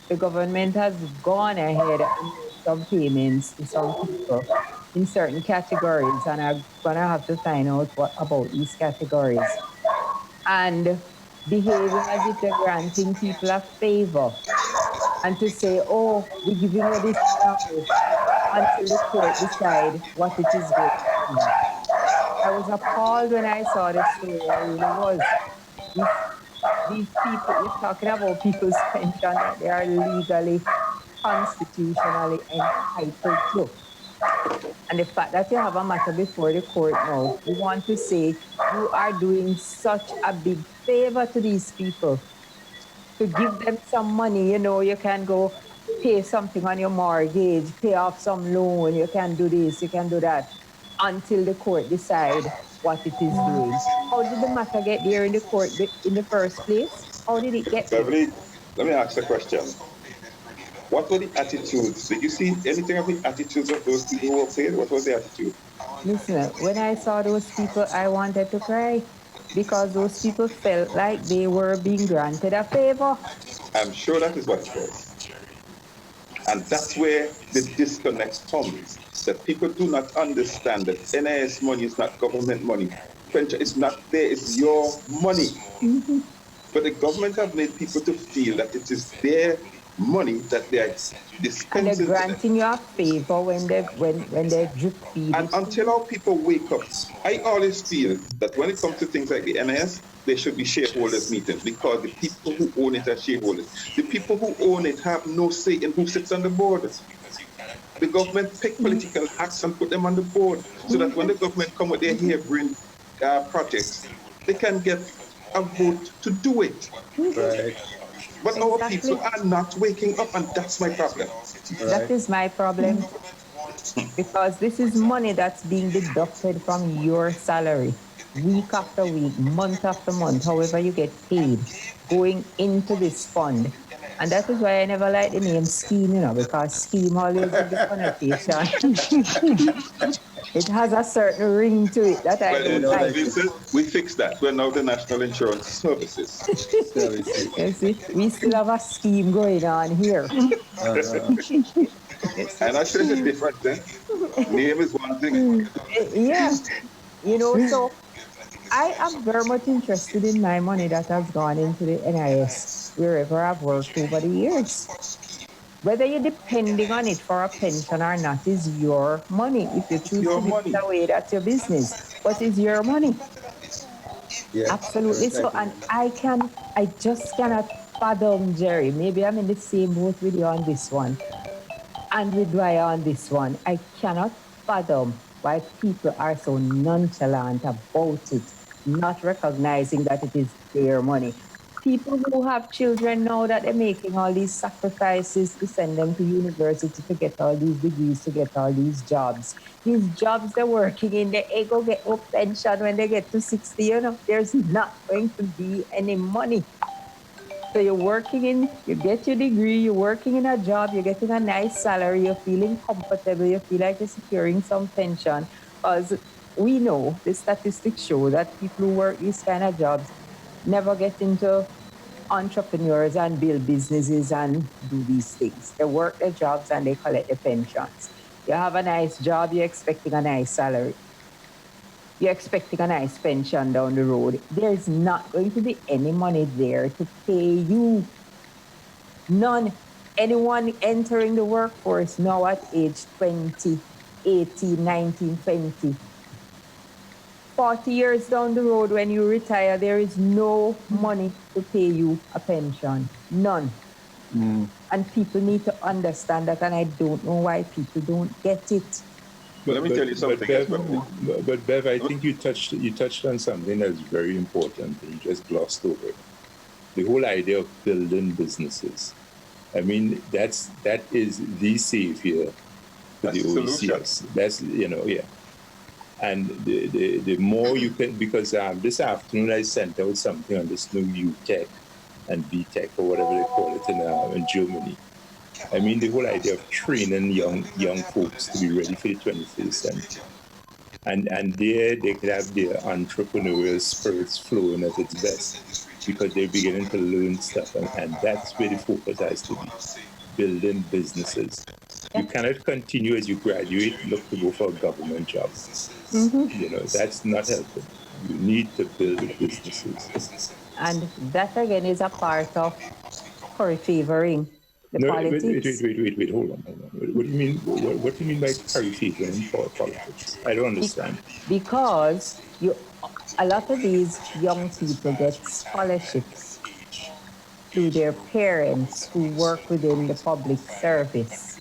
the government has gone ahead and made some payments to some people in certain categories, and I'm gonna have to find out what about these categories. And behaving as if they're granting people a favor, and to say, oh, we're giving you this now until the court decide what it is going to be. I was appalled when I saw this story. I really was. These people, you're talking about people's pension that they are legally, constitutionally entitled to. And the fact that you have a matter before the court now, you want to say you are doing such a big favor to these people. To give them some money, you know, you can go pay something on your mortgage, pay off some loan, you can do this, you can do that, until the court decide what it is doing. How did the matter get there in the court in the first place? How did it get there? Beverley, let me ask a question. What were the attitudes? Did you see anything of the attitudes of those people who were paid? What was the attitude? Listen, when I saw those people, I wanted to cry because those people felt like they were being granted a favor. I'm sure that is what it was. And that's where the disconnect comes. That people do not understand that NIS money is not government money. Pension is not there, it's your money. Mm-hmm. But the government have made people to feel that it is their money that they are dispensing. And they're granting you a favor when they drip feed. And until our people wake up, I always feel that when it comes to things like the NIS, there should be shareholders meetings because the people who own it are shareholders. The people who own it have no say in who sits on the board. The government pick political hacks and put them on the board so that when the government come with their harebrained projects, they can get a vote to do it. Right. But our people are not waking up, and that's my problem. That is my problem. Because this is money that's being deducted from your salary, week after week, month after month, however you get paid, going into this fund. And that is why I never like the name scheme, you know, because scheme always has the connotation. It has a certain ring to it that I don't like. We fixed that. We're now the National Insurance Services. You see, we still have a scheme going on here. And I said a different thing. Name is one thing. Yeah. You know, so I am very much interested in my money that has gone into the NIS wherever I've worked over the years. Whether you're depending on it for a pension or not is your money. If you choose to give it away, that's your business. But it's your money. Yeah, absolutely. So, and I just cannot fathom, Jerry. Maybe I'm in the same boat with you on this one, and with Dwyer on this one. I cannot fathom why people are so nonchalant about it, not recognizing that it is their money. People who have children know that they're making all these sacrifices to send them to university to get all these degrees, to get all these jobs. These jobs they're working in, they go get no pension when they get to 60, you know, there's not going to be any money. So you're working in, you get your degree, you're working in a job, you're getting a nice salary, you're feeling comfortable, you feel like you're securing some pension. Because we know, the statistics show that people who work these kind of jobs never get into entrepreneurs and build businesses and do these things. They work their jobs and they collect their pensions. You have a nice job, you're expecting a nice salary. You're expecting a nice pension down the road. There's not going to be any money there to pay you. None. Anyone entering the workforce now at age 20, 18, 19, 20, 40 years down the road when you retire, there is no money to pay you a pension. None. And people need to understand that, and I don't know why people don't get it. But let me tell you something. But Bev, I think you touched on something that's very important and you just glossed over it. The whole idea of building businesses. I mean, that is the savior for the OECS. That's, you know, yeah. And the more you can, because this afternoon I sent out something on this new U-Tech and B-Tech or whatever they call it in Germany. I mean, the whole idea of training young folks to be ready for the 21st century. And there they could have their entrepreneurial spirits flowing at its best because they're beginning to learn stuff. And that's where the focus has to be, building businesses. You cannot continue as you graduate, look to go for a government job. You know, that's not helping. You need to build businesses. And that again is a part of curry favoring the politics. Wait, hold on. What do you mean? What do you mean by curry favoring politics? I don't understand. Because a lot of these young people get scholarships through their parents who work within the public service.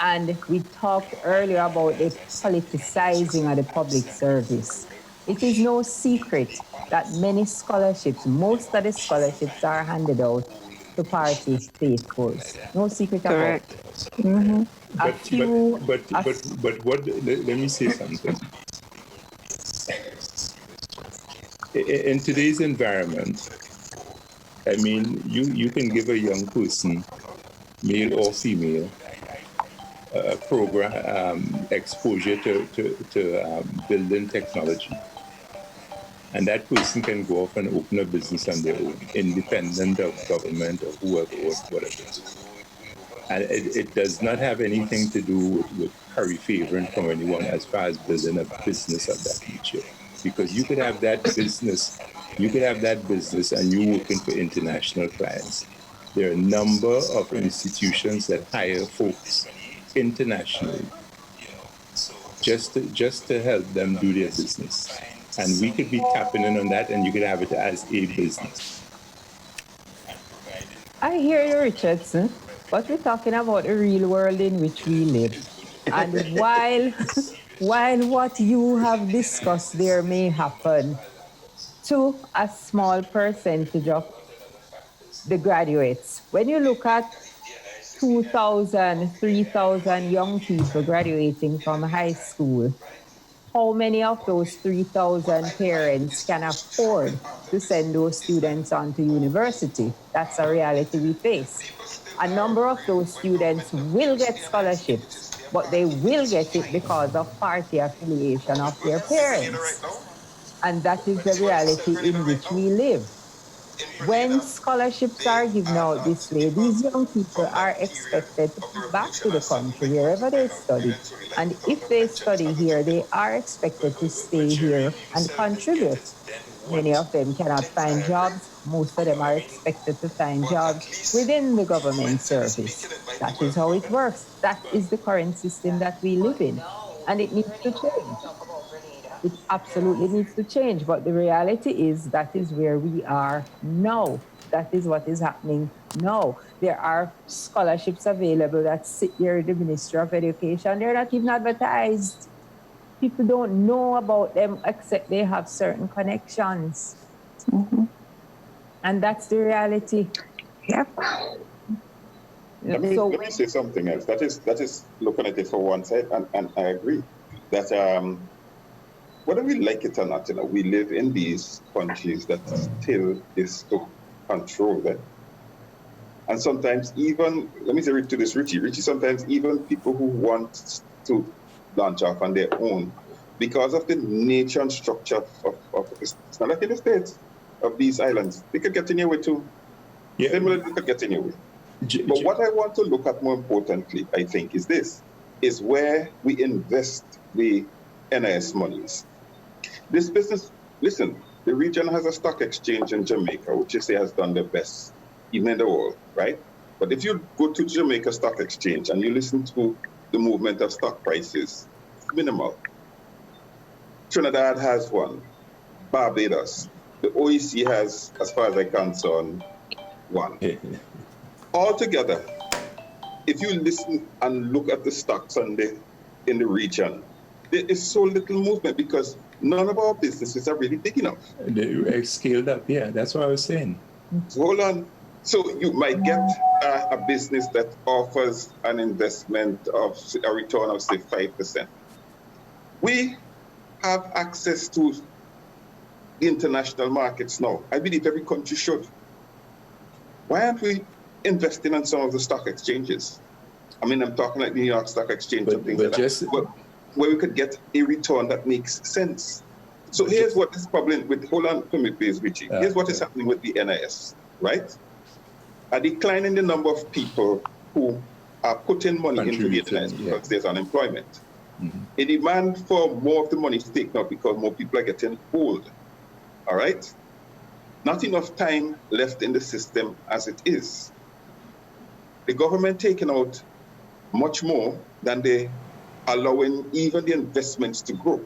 And we talked earlier about the politicizing of the public service. It is no secret that many scholarships, most of the scholarships are handed out to party faithfuls. No secret about it. But what? Let me say something. In today's environment, I mean, you can give a young person, male or female, program exposure to building technology, and that person can go off and open a business on their own, independent of government or whoever or whatever. And it does not have anything to do with curry favoring from anyone as far as building a business of that nature, because you could have that business and you're working for international clients. There are a number of institutions that hire folks internationally just to help them do their business, and we could be tapping in on that, and you could have it as a business. I hear you, Richardson, but we're talking about the real world in which we live. And while what you have discussed there may happen to a small percentage of the graduates, when you look at 2,000, 3,000 young people graduating from high school, how many of those 3,000 parents can afford to send those students on to university? That's a reality we face. A number of those students will get scholarships, but they will get it because of party affiliation of their parents. And that is the reality in which we live. when scholarships are given out this way, these young people are expected to come back to the country wherever they study. And if they study here, they are expected to stay here and contribute. Many of them cannot find jobs. Most of them are expected to find jobs within the government service. That is how it works. That is the current system that we live in. And it needs to change. It absolutely needs to change. But the reality is that is where we are now. That is what is happening now. There are scholarships available that sit here in the Ministry of Education. They're not even advertised. People don't know about them except they have certain connections. Mm-hmm. And that's the reality. Yep. Let me say something else. That is looking at it for one side, and I agree that whether we like it or not, we live in these countries that still is to control them. And sometimes even, let me say to this Richie, sometimes even people who want to launch off on their own, because of the nature and structure of it's not like in the States, of these islands, they could get in here with too. Yeah. Similarly, they could get in here with. But what I want to look at more importantly, I think, is this, is where we invest the NIS monies. This business, listen, the region has a stock exchange in Jamaica, which you say has done the best, even in the world, right? But if you go to Jamaica Stock Exchange and you listen to the movement of stock prices, minimal. Trinidad has one, Barbados. The OEC has, as far as I can concern, one. Altogether, if you listen and look at the stocks in the region, there is so little movement because none of our businesses are really big enough. They're scaled up, yeah, that's what I was saying. So hold on. So you might get a business that offers an investment of a return of, say, 5%. We have access to the international markets now. I believe every country should. Why aren't we investing in some of the stock exchanges? I mean, I'm talking like New York Stock Exchange and things like that, where we could get a return that makes sense. So here's what is problem with, hold on to me please, Richie. Here's what is happening with the NIS, right? A decline in the number of people who are putting money into the NIS because there's unemployment. Mm-hmm. A demand for more of the money is taken up because more people are getting old, all right? Not enough time left in the system as it is. The government taking out much more than they allowing even the investments to grow.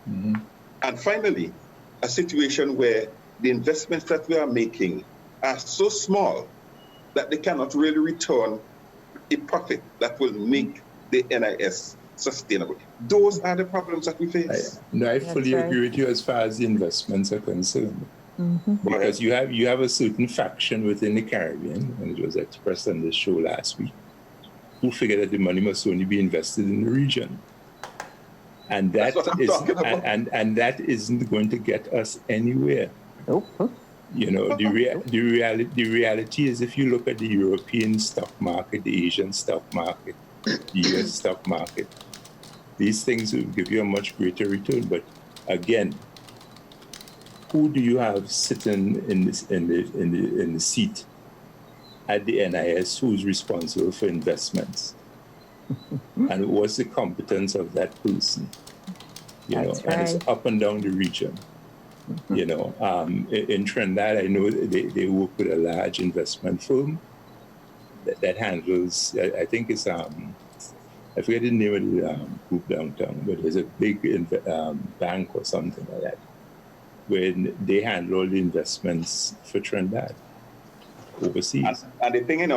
Mm-hmm. And finally, a situation where the investments that we are making are so small that they cannot really return a profit that will make the NIS sustainable. Those are the problems that we face. I fully agree with you as far as the investments are concerned. Mm-hmm. Because you have a certain faction within the Caribbean, and it was expressed on this show last week, who figure that the money must only be invested in the region. And that that isn't going to get us anywhere. Nope. You know, the reality is, if you look at the European stock market, the Asian stock market, the US stock market, these things will give you a much greater return. But again, who do you have sitting in the seat at the NIS who's responsible for investments? And what's the competence of that person? And it's up and down the region. You know, in Trinidad, I know they work with a large investment firm that handles, I think it's, I forget the name of the group downtown, but there's a big bank or something like that, where they handle all the investments for Trinidad overseas. And the thing,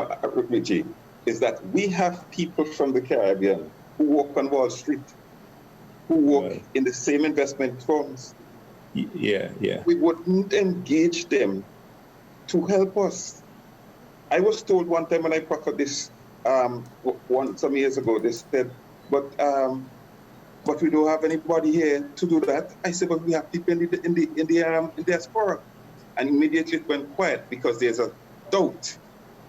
Richie, is that we have people from the Caribbean who work on Wall Street, who work in the same investment firms. Yeah. We wouldn't engage them to help us. I was told one time when I proffered this some years ago, they said, but we don't have anybody here to do that. I said, but we have people in the diaspora. And immediately it went quiet because there's a doubt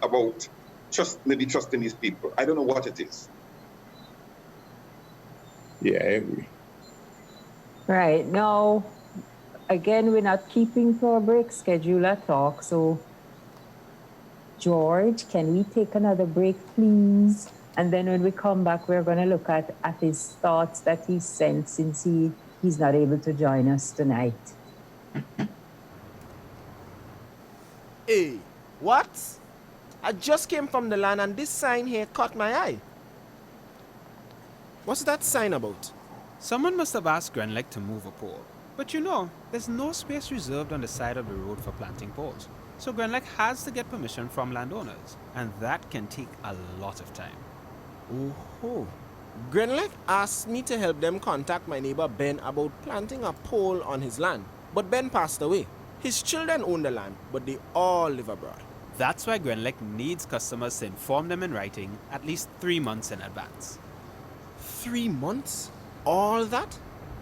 about trusting these people. I don't know what it is. Yeah, I agree. Right. No, again, we're not keeping to our break schedule at all. So, George, can we take another break, please? And then when we come back, we're going to look at his thoughts that he sent since he's not able to join us tonight. Hey, what? I just came from the land and this sign here caught my eye. What's that sign about? Someone must have asked GRENADAB to move a pole. But you know, there's no space reserved on the side of the road for planting poles. So GRENADAB has to get permission from landowners, and that can take a lot of time. Oh, GRENADAB asked me to help them contact my neighbor Ben about planting a pole on his land. But Ben passed away. His children own the land, but they all live abroad. That's why GRENADAB needs customers to inform them in writing at least 3 months in advance. 3 months? All that?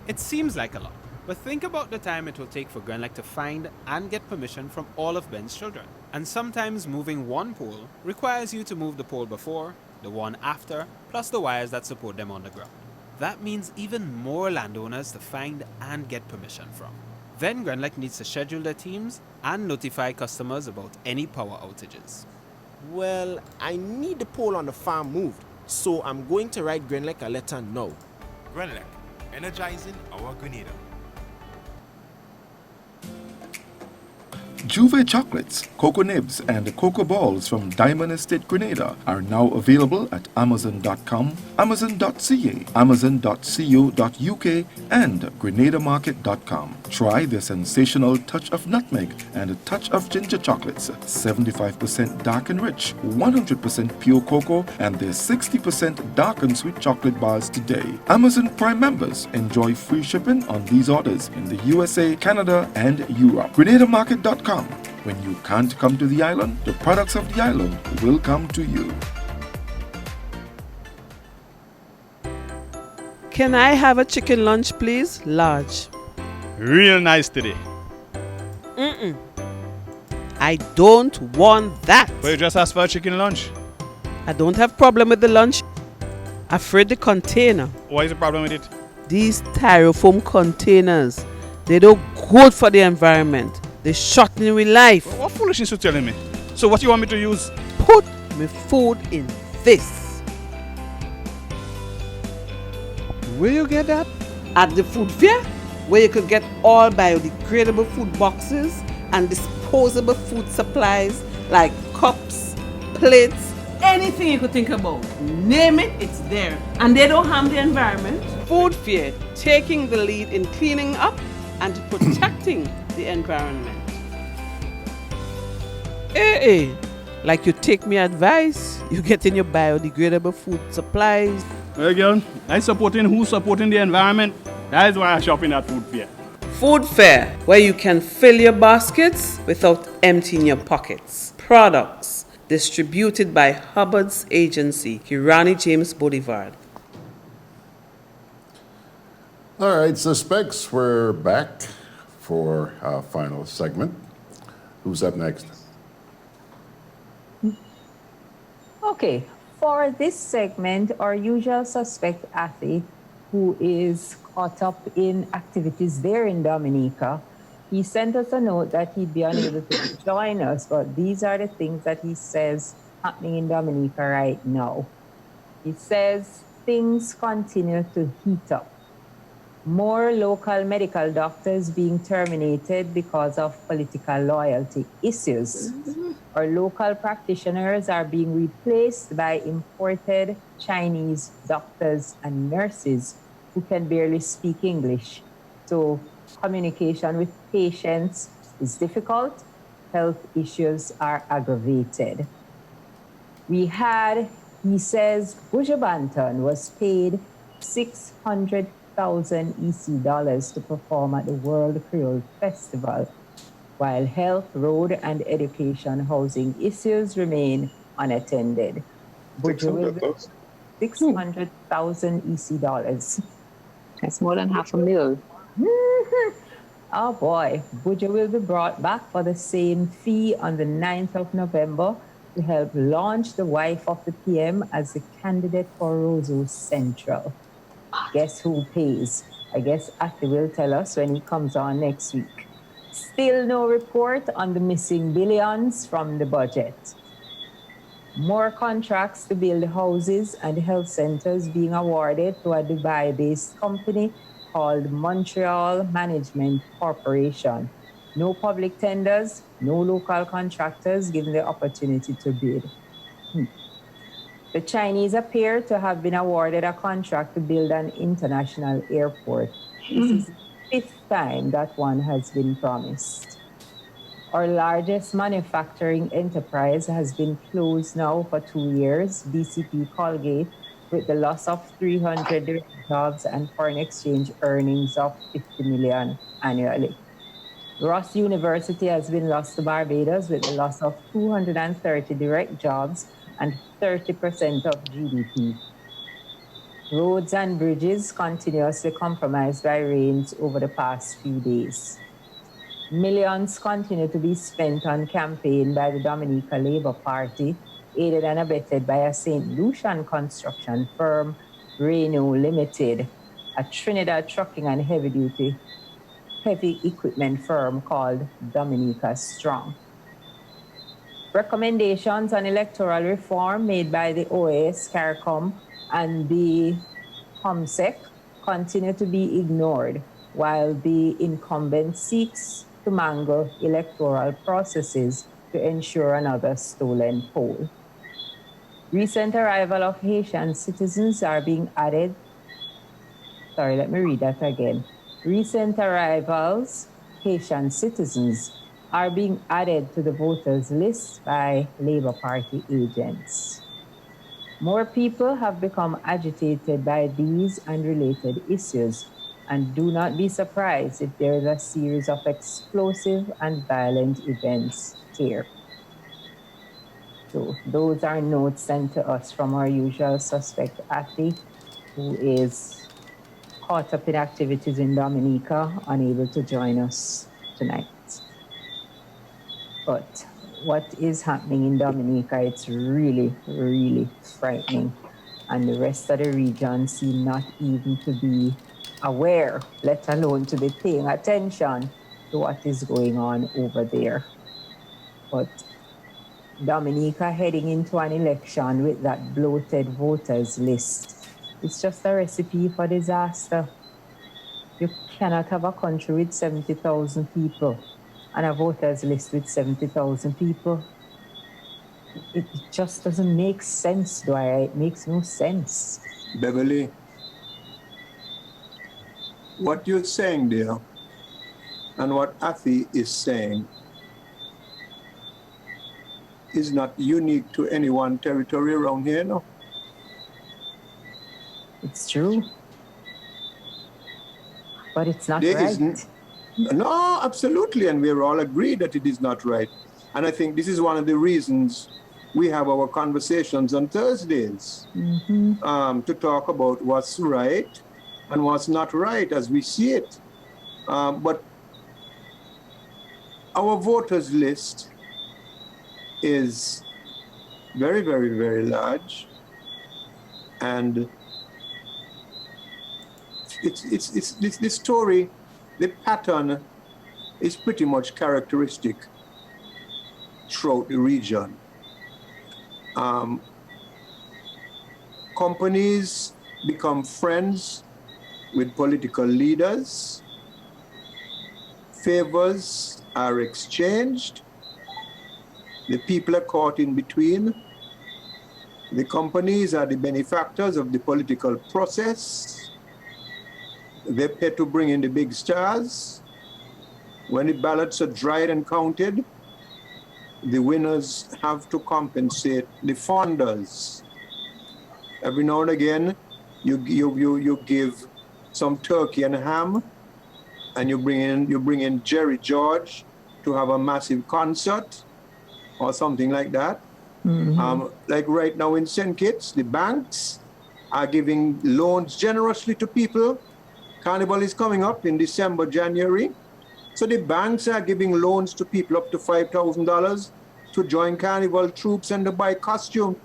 It seems like a lot, but think about the time it will take for GRENADAB to find and get permission from all of Ben's children. And sometimes moving one pole requires you to move the pole before, the one after, plus the wires that support them on the ground. That means even more landowners to find and get permission from. Then GRENADAB needs to schedule their teams and notify customers about any power outages. Well, I need the pole on the farm moved, so I'm going to write GRENADAB a letter now. GRENADAB, energizing our Grenada. Juve chocolates, cocoa nibs, and cocoa balls from Diamond Estate Grenada are now available at Amazon.com, Amazon.ca, Amazon.co.uk, and GrenadaMarket.com. Try the sensational touch of nutmeg and a touch of ginger chocolates, 75% dark and rich, 100% pure cocoa, and their 60% dark and sweet chocolate bars today. Amazon Prime members enjoy free shipping on these orders in the USA, Canada, and Europe. GrenadaMarket.com. When you can't come to the island, the products of the island will come to you. Can I have a chicken lunch, please? Large. Real nice today. I don't want that. But you just asked for a chicken lunch. I don't have problem with the lunch. Afraid the container. What is the problem with it? These styrofoam containers, they don't good for the environment. They shorten with life. What foolishness you telling me? So what you want me to use? Put my food in this. Where you get that? At the food fair, where you could get all biodegradable food boxes and disposable food supplies like cups, plates, anything you could think about. Name it, it's there. And they don't harm the environment. Food fair, taking the lead in cleaning up and protecting the environment. Hey, like you take me advice, you get in your biodegradable food supplies. Well, girl, I supporting who's supporting the environment. That is why I shop in at food fair. Food fair, where you can fill your baskets without emptying your pockets. Products distributed by Hubbard's agency, Kirani James Boulevard. All right, suspects, we're back for our final segment. Who's up next? Okay, for this segment, our usual suspect, Athy, who is caught up in activities there in Dominica, he sent us a note that he'd be unable to join us, but these are the things that he says happening in Dominica right now. He says things continue to heat up. More local medical doctors being terminated because of political loyalty issues. Our local practitioners are being replaced by imported Chinese doctors and nurses who can barely speak English. So communication with patients is difficult. Health issues are aggravated. We had, he says, Buja Banton was paid $600,000 EC dollars to perform at the World Creole Festival, while health, road, and education housing issues remain unattended. Buja will be $600,000 EC dollars. That's more than $500,000. Oh boy, Buja will be brought back for the same fee on the 9th of November to help launch the wife of the PM as the candidate for Roseau Central. Guess who pays? I guess Ati will tell us when he comes on next week. Still no report on the missing billions from the budget. More contracts to build houses and health centers being awarded to a Dubai-based company called Montreal Management Corporation. No public tenders, no local contractors given the opportunity to bid. The Chinese appear to have been awarded a contract to build an international airport. This is the fifth time that one has been promised. Our largest manufacturing enterprise has been closed now for 2 years, BCP Colgate, with the loss of 300 direct jobs and foreign exchange earnings of $50 million annually. Ross University has been lost to Barbados with the loss of 230 direct jobs and 30% of GDP. Roads and bridges continuously compromised by rains over the past few days. Millions continue to be spent on campaign by the Dominica Labour Party, aided and abetted by a St. Lucian construction firm, Reno Limited, a Trinidad trucking and heavy equipment firm called Dominica Strong. Recommendations on electoral reform made by the OAS, CARICOM, and the COMSEC continue to be ignored, while the incumbent seeks to mangle electoral processes to ensure another stolen poll. Recent arrival of Haitian citizens are being added. Sorry, let me read that again. Recent arrivals, Haitian citizens, are being added to the voters list by Labour Party agents. More people have become agitated by these and related issues, and do not be surprised if there is a series of explosive and violent events here. So those are notes sent to us from our usual suspect, Ati, who is caught up in activities in Dominica, unable to join us tonight. But what is happening in Dominica, it's really, really frightening. And the rest of the region seem not even to be aware, let alone to be paying attention to what is going on over there. But Dominica heading into an election with that bloated voters list, it's just a recipe for disaster. You cannot have a country with 70,000 people and a voters list with 70,000 people. It just doesn't make sense, Dwyer. It makes no sense. Beverly, what you're saying there and what Afi is saying is not unique to any one territory around here, no? It's true. But it's not there right. No, absolutely. And we're all agreed that it is not right. And I think this is one of the reasons we have our conversations on Thursdays to talk about what's right and what's not right as we see it. But our voters list is very, very, very large. And it's the story, the pattern is pretty much characteristic throughout the region. Companies become friends with political leaders. Favors are exchanged. The people are caught in between. The companies are the benefactors of the political process. They pay to bring in the big stars. When the ballots are dried and counted, the winners have to compensate the funders. Every now and again, you give some turkey and ham, and you bring in Jerry George to have a massive concert or something like that. Like right now in St. Kitts, the banks are giving loans generously to people. Carnival is coming up in December, January. So the banks are giving loans to people up to $5,000 to join Carnival troops and to buy costume.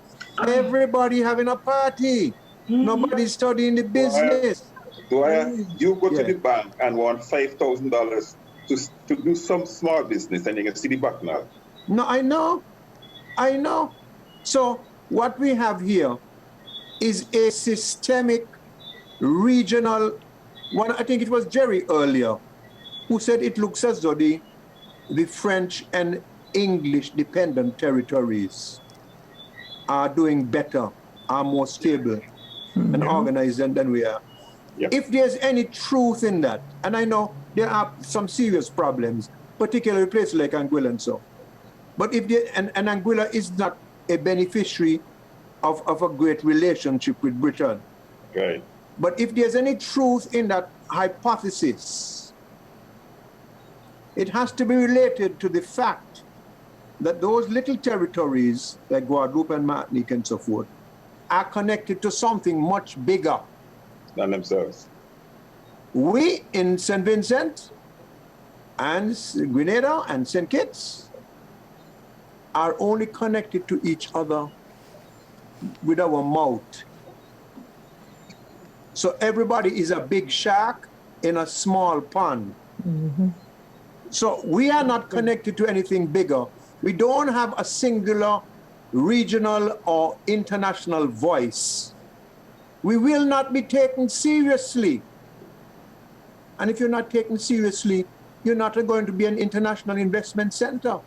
Everybody having a party. Nobody's studying the business. Dwyer, you go to the bank and want $5,000 to do some small business, and you can see the back now. No, I know. So what we have here is a systemic, regional one. I think it was Jerry earlier who said it looks as though the French and English dependent territories are doing better, are more stable and organized than we are. Yep. If there's any truth in that, and I know there are some serious problems, particularly places like Anguilla and so, but if and Anguilla is not a beneficiary of a great relationship with Britain. Right. But if there's any truth in that hypothesis, it has to be related to the fact that those little territories, like Guadeloupe and Martinique and so forth, are connected to something much bigger than themselves. We in St. Vincent and Grenada and St. Kitts are only connected to each other with our mouth. So everybody is a big shark in a small pond. So we are not connected to anything bigger. We don't have a singular regional or international voice. We will not be taken seriously. And if you're not taken seriously, you're not going to be an international investment center.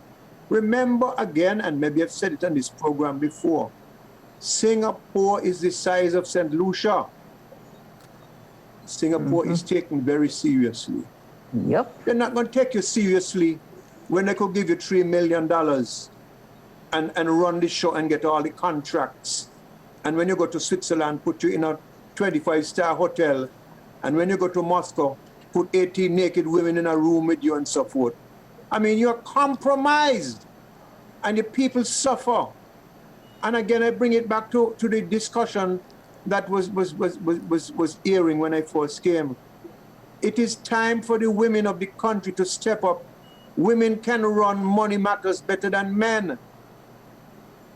Remember again, and maybe I've said it on this program before, Singapore is the size of St. Lucia. Singapore is taken very seriously. Yep. They're not going to take you seriously when they could give you $3 million and run the show and get all the contracts. And when you go to Switzerland, put you in a 25-star hotel. And when you go to Moscow, put 18 naked women in a room with you and so forth. I mean, you're compromised and the people suffer. And again, I bring it back to the discussion that was airing when I first came. It is time for the women of the country to step up. Women can run money matters better than men.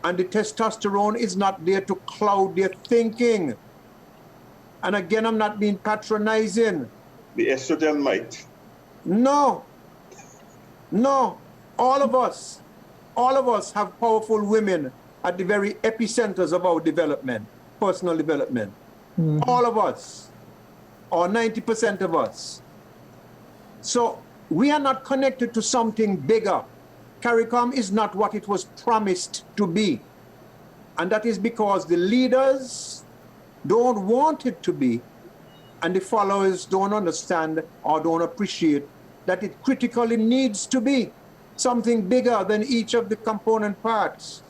And the testosterone is not there to cloud their thinking. And again, I'm not being patronizing. The estrogen might. No. All of us have powerful women at the very epicenters of our development, personal development. All of us, or 90% of us. So we are not connected to something bigger. CARICOM is not what it was promised to be. And that is because the leaders don't want it to be, and the followers don't understand or don't appreciate that it critically needs to be something bigger than each of the component parts.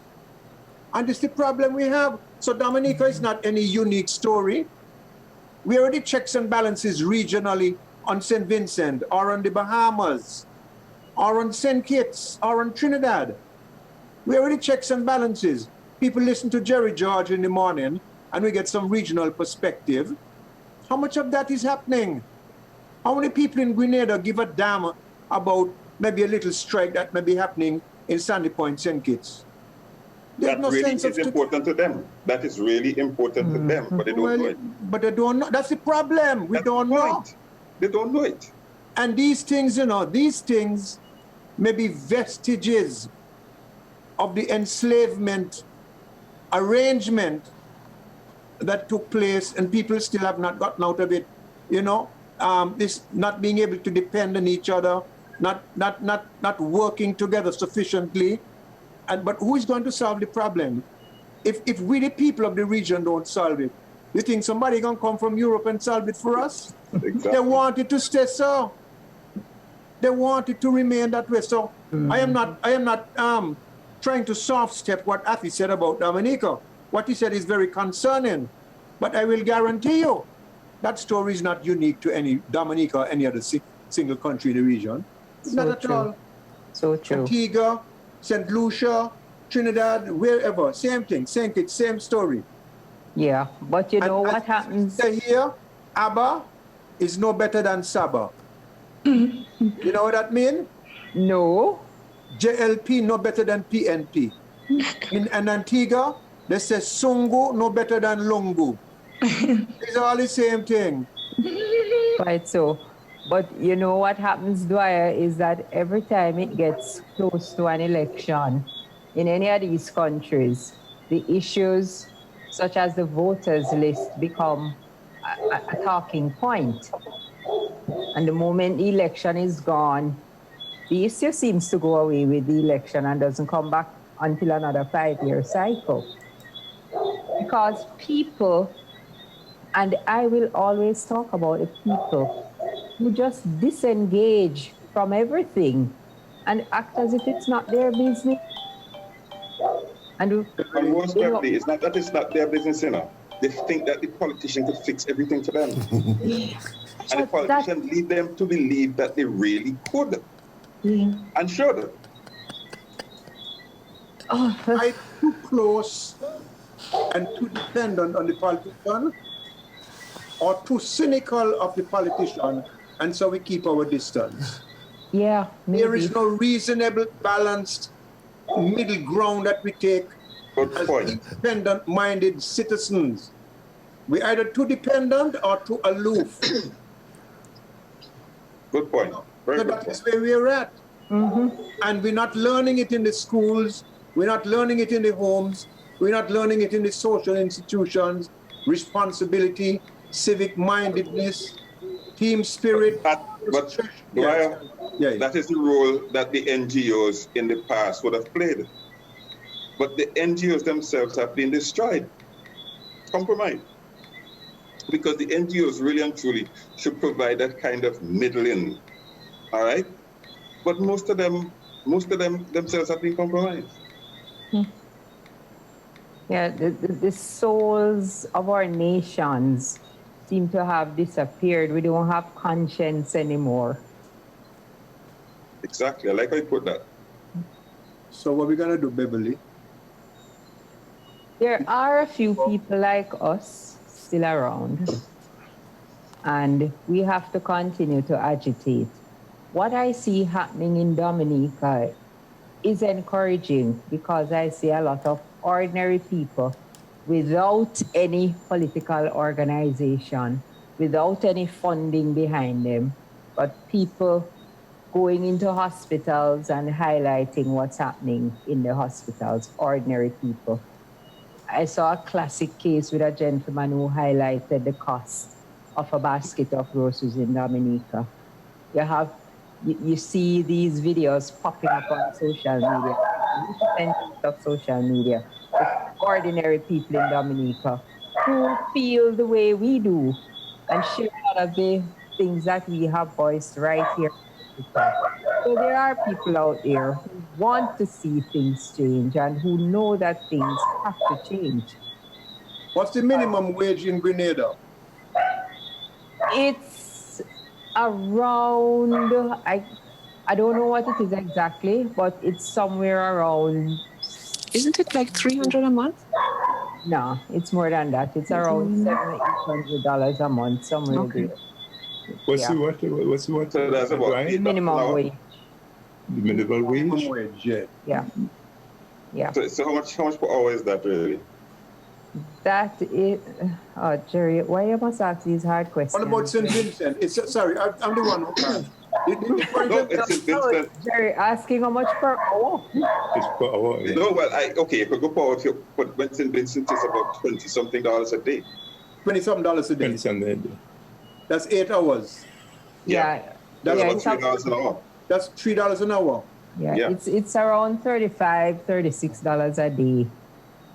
And this is the problem we have. So Dominica is not any unique story. We already checks and balances regionally on St. Vincent or on the Bahamas or on St. Kitts or on Trinidad. We already checks and balances. People listen to Jerry George in the morning and we get some regional perspective. How much of that is happening? How many people in Grenada give a damn about maybe a little strike that may be happening in Sandy Point, St. Kitts? There's That no really sense is of important to them. That is really important to them, but they don't know it. But they don't know. That's the problem. We don't know. They don't know it. And these things, these things may be vestiges of the enslavement arrangement that took place, and people still have not gotten out of it. This not being able to depend on each other, not working together sufficiently. But who is going to solve the problem? If we, the people of the region, don't solve it, you think somebody going to come from Europe and solve it for us? Exactly. They want it to stay so. They want it to remain that way. So I am not trying to soft step what Afi said about Dominica. What he said is very concerning. But I will guarantee you that story is not unique to any Dominica or any other single country in the region. It's not at all. So true. Antigua, St. Lucia, Trinidad, wherever, same thing, same kid, same story. Yeah, but you know what happens? Here, ABBA is no better than Saba. You know what that means? No. JLP no better than PNP. In Antigua, they say Sungu no better than Lungu. It's all the same thing. Quite so. But you know what happens, Dwyer, is that every time it gets close to an election in any of these countries, the issues such as the voters list become a talking point. And the moment the election is gone, the issue seems to go away with the election and doesn't come back until another 5-year cycle. Because people, and I will always talk about the people, who just disengage from everything and act as if it's not their business. And most probably, it's not that it's not their business, you know. They think that the politician could fix everything for them. And the politician lead them to believe that they really could and should. I'm too close and too dependent on the politician, or too cynical of the politician, and so we keep our distance. Yeah, maybe. There is no reasonable, balanced middle ground that we take as independent-minded citizens. We're either too dependent or too aloof. Good point. So that is where we're at. And we're not learning it in the schools, we're not learning it in the homes, we're not learning it in the social institutions, responsibility, civic-mindedness, team spirit. That is the role that the NGOs in the past would have played. But the NGOs themselves have been destroyed, compromised. Because the NGOs really and truly should provide that kind of middling, all right? But most of them themselves have been compromised. Yeah, the souls of our nations seem to have disappeared. We don't have conscience anymore. Exactly, I like how you put that. So what are we gonna do, Beverly? There are a few people like us still around, and we have to continue to agitate. What I see happening in Dominica is encouraging, because I see a lot of ordinary people without any political organization, without any funding behind them, but people going into hospitals and highlighting what's happening in the hospitals, ordinary people. I saw a classic case with a gentleman who highlighted the cost of a basket of groceries in Dominica. You see these videos popping up on social media, of social media, with ordinary people in Dominica who feel the way we do and share a lot of the things that we have voiced right here. So there are people out there who want to see things change and who know that things have to change. What's the minimum wage in Grenada? It's around, I don't know what it is exactly, but it's somewhere around. Isn't it like $300 a month? No, it's more than that. It's around $700-800 a month, somewhere there. What's the what? So that's about minimum wage. The minimum wage? Minimum wage, yeah. Yeah. So how much per hour is that really? That is, Jerry, why you must ask these hard questions? What about St. Vincent? Sorry, I'm the one who can't. No, it's St. Vincent. Jerry, asking how much per hour? It's per hour. Yeah. No, well, you could go per hour, but when St. Vincent is about $20-something a day. $20-something a day. 20-something a day. That's 8 hours. Yeah. That's about $3 an hour. That's $3 an hour. Yeah. It's around $35-36 a day.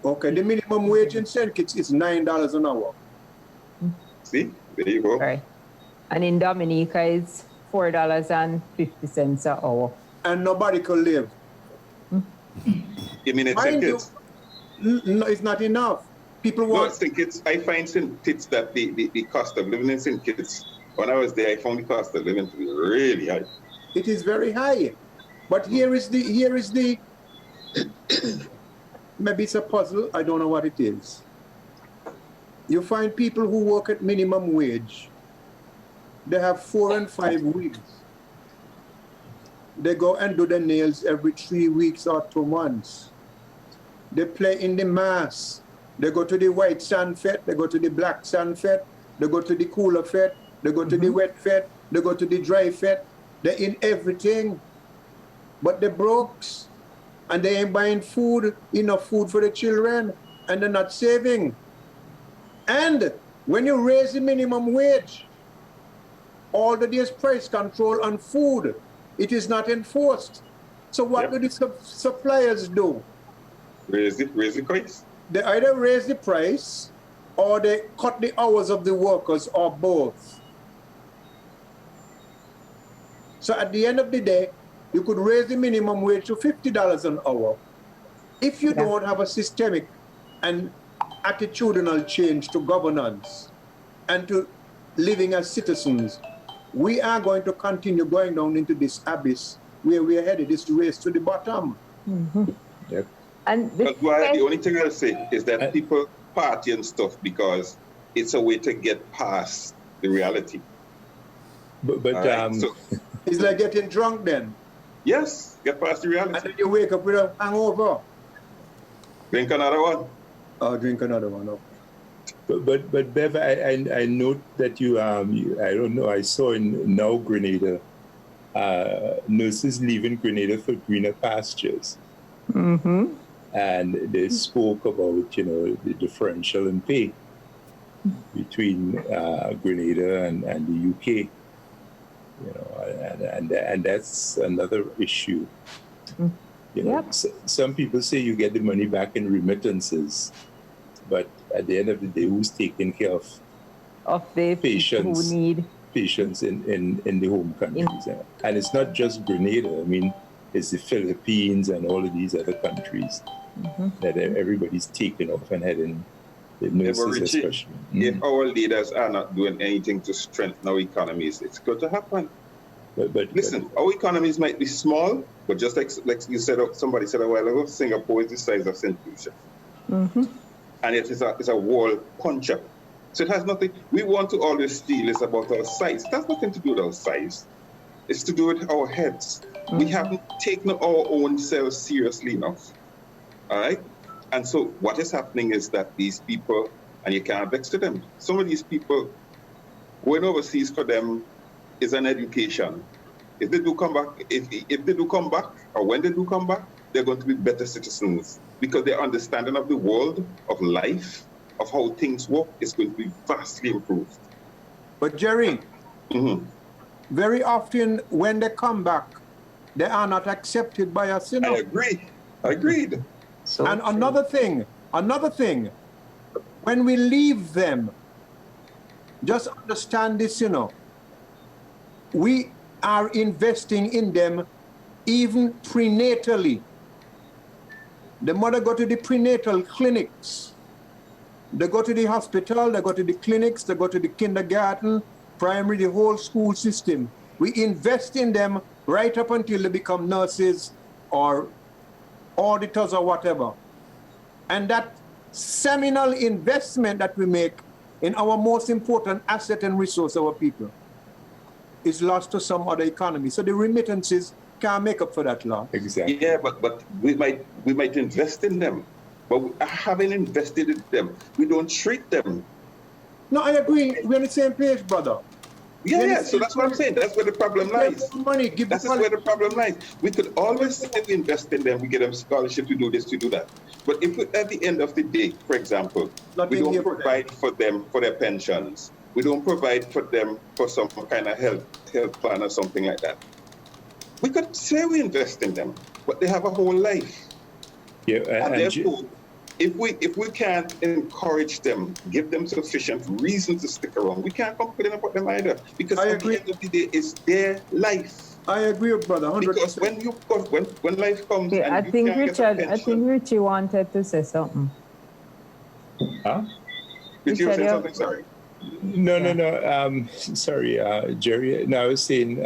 Okay, the minimum wage in St. Kitts is $9 an hour. See, there you go. Right. And in Dominica, it's $4.50 an hour. And nobody could live. You mean it's St. Kitts? No, it's not enough. People want. No, St. Kitts. I find St. Kitts that the cost of living in St. Kitts, when I was there, I found the cost of living to be really high. It is very high. But here is the maybe it's a puzzle, I don't know what it is. You find people who work at minimum wage, they have 4 and 5 weeks. They go and do their nails every 3 weeks or 2 months. They play in the mass. They go to the white sand fete, they go to the black sand fete, they go to the cooler fete, they go to the wet fed, they go to the dry fed, they're in everything. But they're broke, and they ain't buying food, enough food for the children, and they're not saving. And when you raise the minimum wage, all the days price control on food, it is not enforced. So what do the suppliers do? Raise the price. They either raise the price or they cut the hours of the workers, or both. So at the end of the day, you could raise the minimum wage to $50 an hour. If you don't have a systemic and attitudinal change to governance and to living as citizens, we are going to continue going down into this abyss where we are headed, this race to the bottom. Yep. And the only thing I'll say is that people party and stuff because it's a way to get past the reality. But so, it's like getting drunk then. Yes, get past the reality. And then you wake up with a hangover. Drink another one. Oh, drink another one. Okay. But Bev, I note that you I don't know, I saw in Now Grenada, nurses leaving Grenada for greener pastures. And they spoke about, the differential in pay between Grenada and the UK. And that's another issue. Some people say you get the money back in remittances, but at the end of the day, who's taking care of the patients who need patients in the home countries? And it's not just Grenada. I mean, it's the Philippines and all of these other countries that everybody's taking off and heading. The nurses especially. If our leaders are not doing anything to strengthen our economies, it's going to happen. But listen, our economies might be small, but just like you said, somebody said a while ago, Singapore is the size of St. Lucia. And it is a world puncher. So it has nothing, we want to always feel it's about our size. It has nothing to do with our size. It's to do with our heads. We haven't taken our own selves seriously enough. All right? And so what is happening is that these people, and you can't vex to them, some of these people, going overseas for them is an education. If they do come back, if they do come back, or when they do come back, they're going to be better citizens because their understanding of the world, of life, of how things work is going to be vastly improved. But Jerry, very often when they come back, they are not accepted by us. I agree. Agreed. So and another thing, when we leave them, just understand this, we are investing in them even prenatally. The mother go to the prenatal clinics. They go to the hospital, they go to the clinics, they go to the kindergarten, primary, the whole school system. We invest in them right up until they become nurses or auditors or whatever. And that seminal investment that we make in our most important asset and resource, our people, is lost to some other economy. So the remittances can't make up for that loss. Exactly. Yeah, but we might invest in them. But having invested in them, we don't treat them. No, I agree. We're on the same page, brother. Yeah, so that's what I'm saying. That's where the problem lies. Money, that's where the problem lies. We could always say we invest in them, we get them scholarships, we do this, we do that. But if we, at the end of the day, for example, we don't provide for them for their pensions, we don't provide for them for some kind of health plan or something like that. We could say we invest in them, but they have a whole life. Yeah, and therefore, if we can't encourage them, give them sufficient reason to stick around, we can't complain about them either. Because at the end of the day, it's their life. I agree, brother. 100%. Because when life comes, okay, and I think Richie wanted to say something. Huh? Richie was saying something. Sorry. No. Sorry, Jerry. No, I was saying.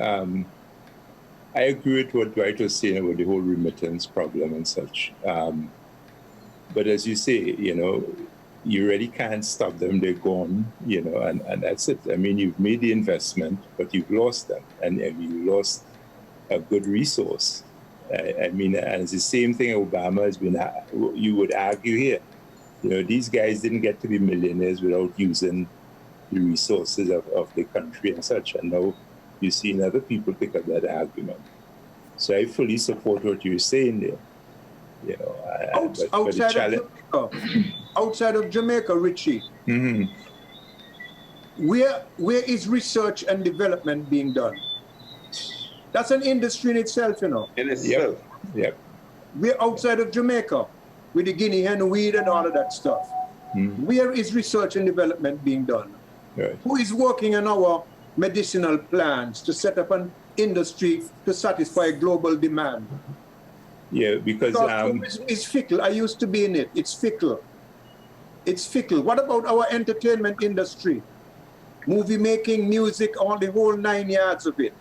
I agree with what Dwight was saying about the whole remittance problem and such. But as you say, you really can't stop them. They're gone, and that's it. I mean, you've made the investment, but you've lost them, and you lost a good resource. I mean, and it's the same thing Obama has been, you would argue here. These guys didn't get to be millionaires without using the resources of the country and such. And now you're seeing other people pick up that argument. So I fully support what you're saying there. You know, outside of Jamaica, Richie, where is research and development being done? That's an industry in itself, you know. In itself. Yep. We're outside of Jamaica with the guinea hen weed and all of that stuff. Where is research and development being done? Right. Who is working on our medicinal plans to set up an industry to satisfy global demand? Yeah, because it's fickle. I used to be in it. It's fickle. It's fickle. What about our entertainment industry? Movie making, music, all the whole 9 yards of it.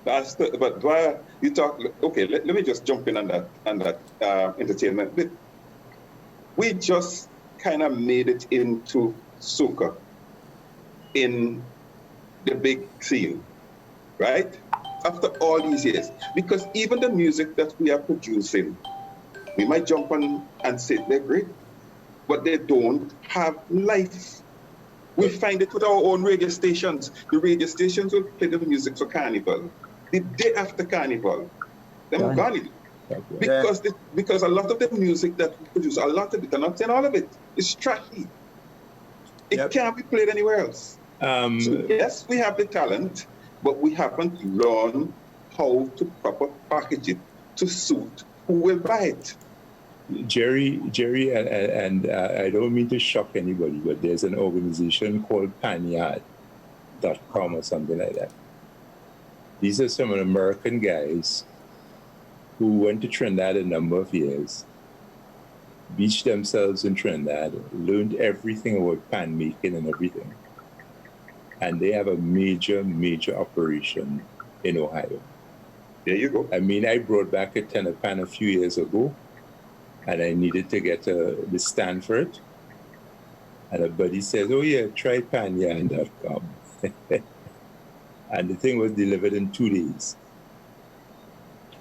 But why you talk? Okay, let me just jump in on that entertainment bit. We just kind of made it into soca in the big scene, right? After all these years, because even the music that we are producing, we might jump on and say they're great, but they don't have life. We find it with our own radio stations. The radio stations will play the music for Carnival. The day after Carnival, they're gone. Because a lot of the music that we produce, a lot of it, I'm not saying all of it, is trashy. It can't be played anywhere else. So yes, we have the talent, but we haven't learned how to proper package it to suit who will buy it. Jerry, and I don't mean to shock anybody, but there's an organization called Panyard.com or something like that. These are some American guys who went to Trinidad a number of years, beached themselves in Trinidad, learned everything about pan making and everything. And they have a major, major operation in Ohio. There you go. I mean, I brought back a tenor pan a few years ago, and I needed to get the stand for it. And a buddy says, oh yeah, try Panyard.com. And the thing was delivered in 2 days.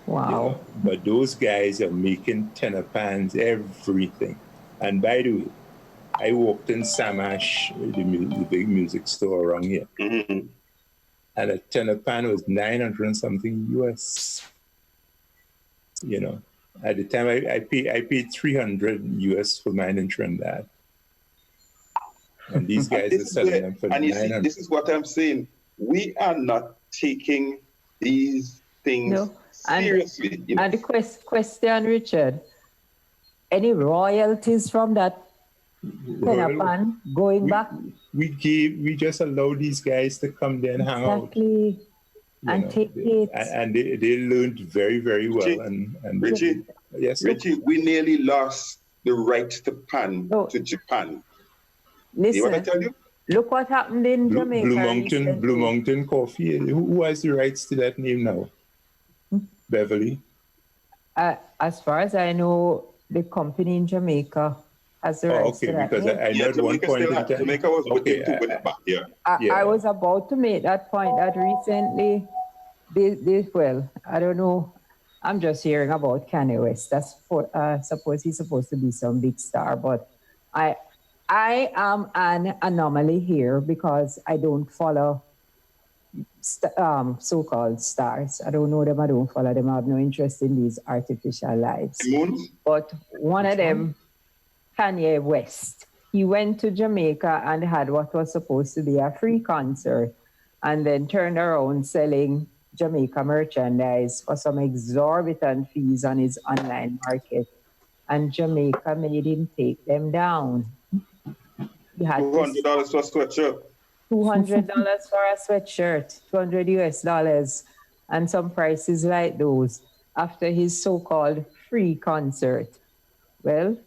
Wow. You know? But those guys are making tenor pans, everything. And by the way, I walked in Samash, the big music store around here. And a tenor pan was 900 and something US. You know, at the time I paid 300 US for mine in Trinidad. And these guys are selling them for 900. This is what I'm saying. We are not taking these things seriously. And the question, Richard, any royalties from that tenor pan going back? We just allowed these guys to come there and hang out. Exactly. And take it. And they learned very, very well. Richie, yes, Richie, we nearly lost the right to pan to Japan. Listen, you want to tell you? Look what happened in Jamaica. Blue Mountain Coffee. Who has the rights to that name now? Beverley? As far as I know, the company in Jamaica has the rights to that because name. I know at one point in time. Jamaica was with it back, I was about to make that point that recently, I don't know, I'm just hearing about Kanye West. That's suppose he's supposed to be some big star, but I am an anomaly here because I don't follow so-called stars. I don't know them, I don't follow them, I have no interest in these artificial lives. But one of them, Kanye West, he went to Jamaica and had what was supposed to be a free concert and then turned around selling Jamaica merchandise for some exorbitant fees on his online market. And Jamaica made him take them down. He had $200 for a sweatshirt. $200 for a sweatshirt, $200 US, and some prices like those after his so-called free concert. Well,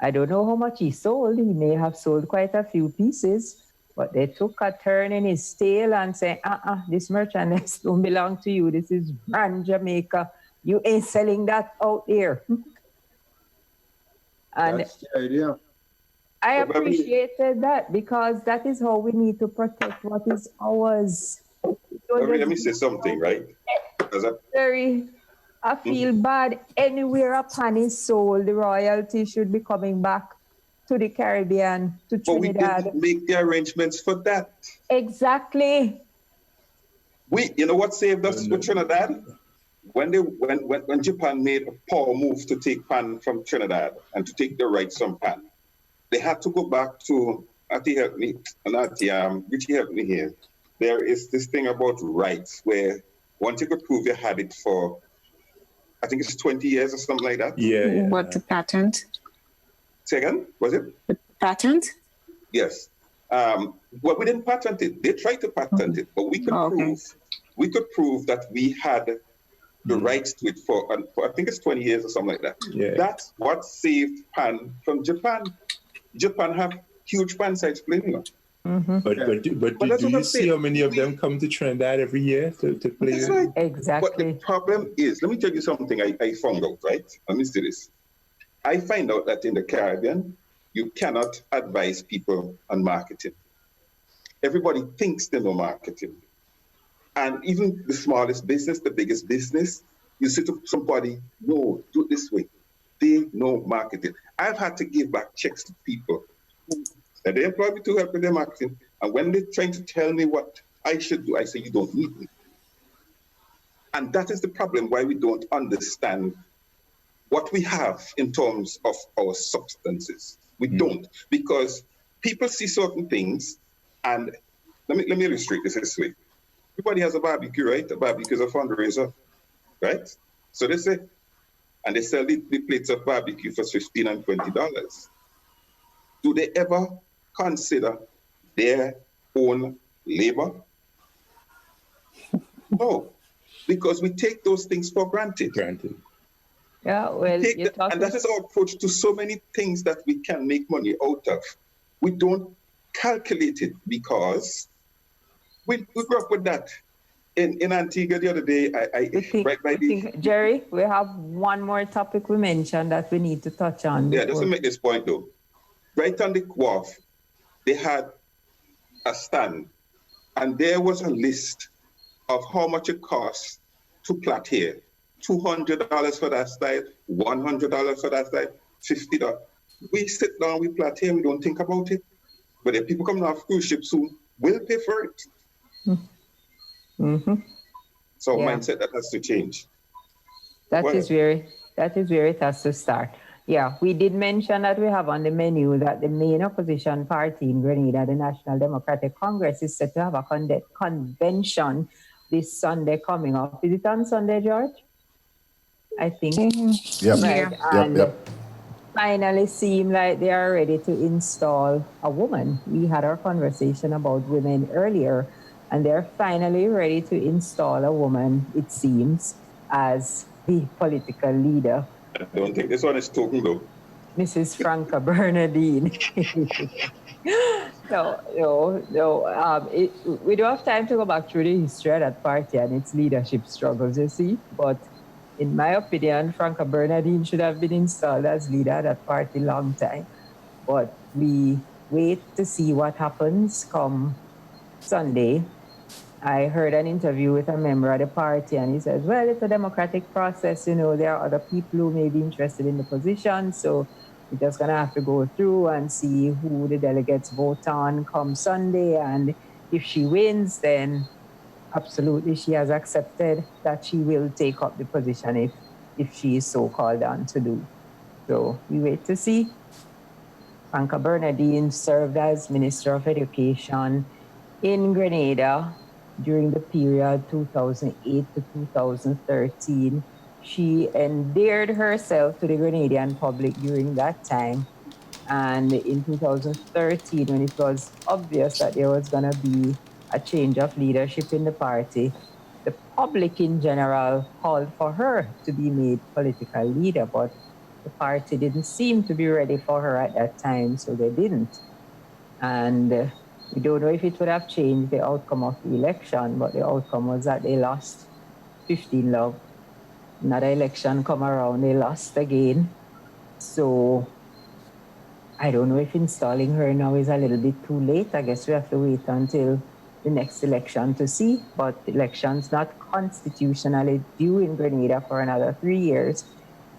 I don't know how much he sold. He may have sold quite a few pieces, but they took a turn in his tail and said, this merchandise don't belong to you. This is brand Jamaica. You ain't selling that out there. And that's the idea. I appreciated that because that is how we need to protect what is ours. Let me say something, right? I feel bad. Anywhere a pan is sold, the royalty should be coming back to the Caribbean, to Trinidad. But we didn't make the arrangements for that. Exactly. You know what saved us with Trinidad? When Japan made a power move to take pan from Trinidad and to take the rights from pan, they had to go back to, Richie help me here. There is this thing about rights where once you could prove you had it for, I think it's 20 years or something like that. Yeah. What, the patent? Second, was it? The patent? Yes. Well, we didn't patent it. They tried to patent it, but we could prove that we had the rights to it for I think it's 20 years or something like that. Yeah. That's what saved pan from Japan. Japan have huge pan sites playing. But do you see how many of them come to Trinidad every year to play? That's right. Exactly. But the problem is, let me tell you something I found out, right? Let me say this. I find out that in the Caribbean, you cannot advise people on marketing. Everybody thinks they know marketing. And even the smallest business, the biggest business, you say to somebody, no, do it this way. They know marketing. I've had to give back checks to people who said they employ me to help with their marketing. And when they're trying to tell me what I should do, I say, you don't need me. And that is the problem why we don't understand what we have in terms of our substances. We don't, because people see certain things, and let me illustrate this way. Everybody has a barbecue, right? A barbecue is a fundraiser, right? So they say, and they sell the plates of barbecue for $15 and $20. Do they ever consider their own labor? No, because we take those things for granted. Yeah, well, and that is our approach to so many things that we can make money out of. We don't calculate it because we grew up with that. In Antigua the other day, Jerry, we have one more topic we mentioned that we need to touch on. Yeah, just to make this point though. Right on the wharf, they had a stand, and there was a list of how much it costs to plait here. $200 for that style, $100 for that style, $50. We sit down, we plait here, we don't think about it. But if people come off cruise ships soon, we'll pay for it. So mindset that has to change. That is where it has to start. Yeah, we did mention that we have on the menu that the main opposition party in Grenada, the National Democratic Congress, is set to have a convention this Sunday coming up. Is it on Sunday, George? I think. Yep. Right. Yep. Finally seem like they are ready to install a woman. We had our conversation about women earlier, and they're finally ready to install a woman, it seems, as the political leader. I don't think this one is talking though. Mrs. Franca Bernardine. No. We don't have time to go back through the history of that party and its leadership struggles, you see. But in my opinion, Franca Bernardine should have been installed as leader of that party long time. But we wait to see what happens come Sunday. I heard an interview with a member of the party, and he says, well, it's a democratic process. There are other people who may be interested in the position, so we're just going to have to go through and see who the delegates vote on come Sunday. And if she wins, then absolutely she has accepted that she will take up the position if she is so called on to do. So we wait to see. Franca Bernardine served as Minister of Education in Grenada during the period 2008 to 2013. She endeared herself to the Grenadian public during that time. And in 2013, when it was obvious that there was going to be a change of leadership in the party, the public in general called for her to be made political leader, but the party didn't seem to be ready for her at that time, so they didn't. And we don't know if it would have changed the outcome of the election, but the outcome was that they lost 15-love. Another election come around, they lost again. So I don't know if installing her now is a little bit too late. I guess we have to wait until the next election to see. But the election's not constitutionally due in Grenada for another 3 years.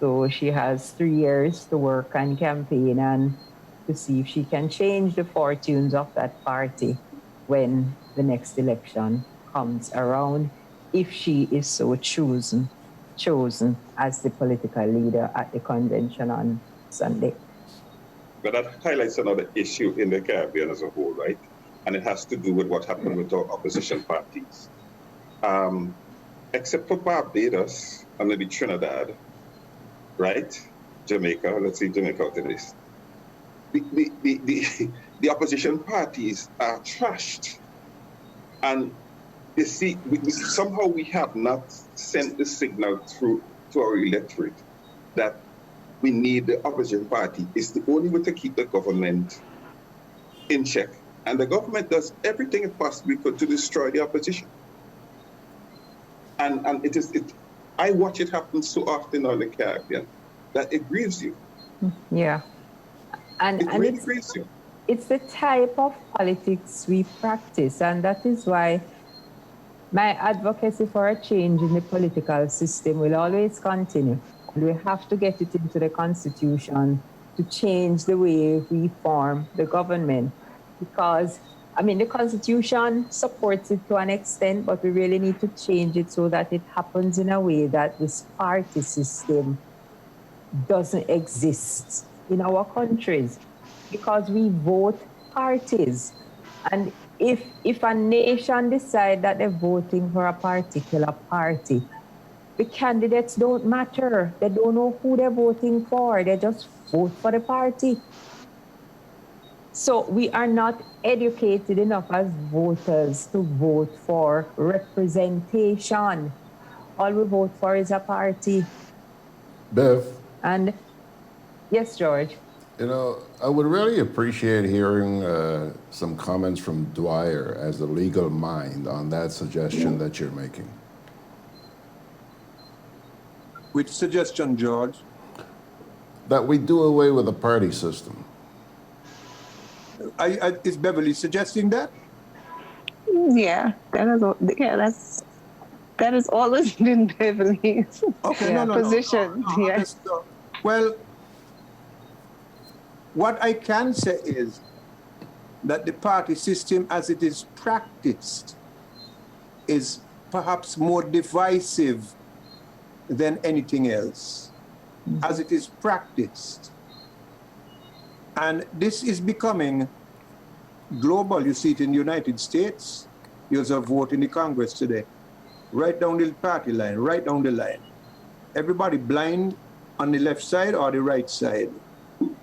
So she has 3 years to work and campaign and to see if she can change the fortunes of that party when the next election comes around, if she is so chosen as the political leader at the convention on Sunday. But that highlights another issue in the Caribbean as a whole, right? And it has to do with what happened with our opposition parties. Except for Barbados and maybe Trinidad, right? Jamaica, let's see Jamaica out of this. The opposition parties are trashed. And you see, somehow we have not sent the signal through to our electorate that we need the opposition party. It's the only way to keep the government in check. And the government does everything it possibly could to destroy the opposition. And I watch it happen so often on the Caribbean that it grieves you. Yeah. And really grieves you. It's the type of politics we practice, and that is why my advocacy for a change in the political system will always continue. We have to get it into the Constitution to change the way we form the government. Because, I mean, the Constitution supports it to an extent, but we really need to change it so that it happens in a way that this party system doesn't exist in our countries. Because we vote parties. And if a nation decides that they're voting for a particular party, the candidates don't matter. They don't know who they're voting for. They just vote for the party. So we are not educated enough as voters to vote for representation. All we vote for is a party. Bev. And yes, George. You know, I would really appreciate hearing some comments from Dwyer as the legal mind on that suggestion that you're making. Which suggestion, George? That we do away with the party system. Is Beverly suggesting that? Yeah, that has always been Beverly's position. No, well, what I can say is that the party system as it is practiced is perhaps more divisive than anything else, as it is practiced. And this is becoming global. You see it in the United States. You also vote in the Congress today. Right down the party line, right down the line. Everybody blind on the left side or the right side.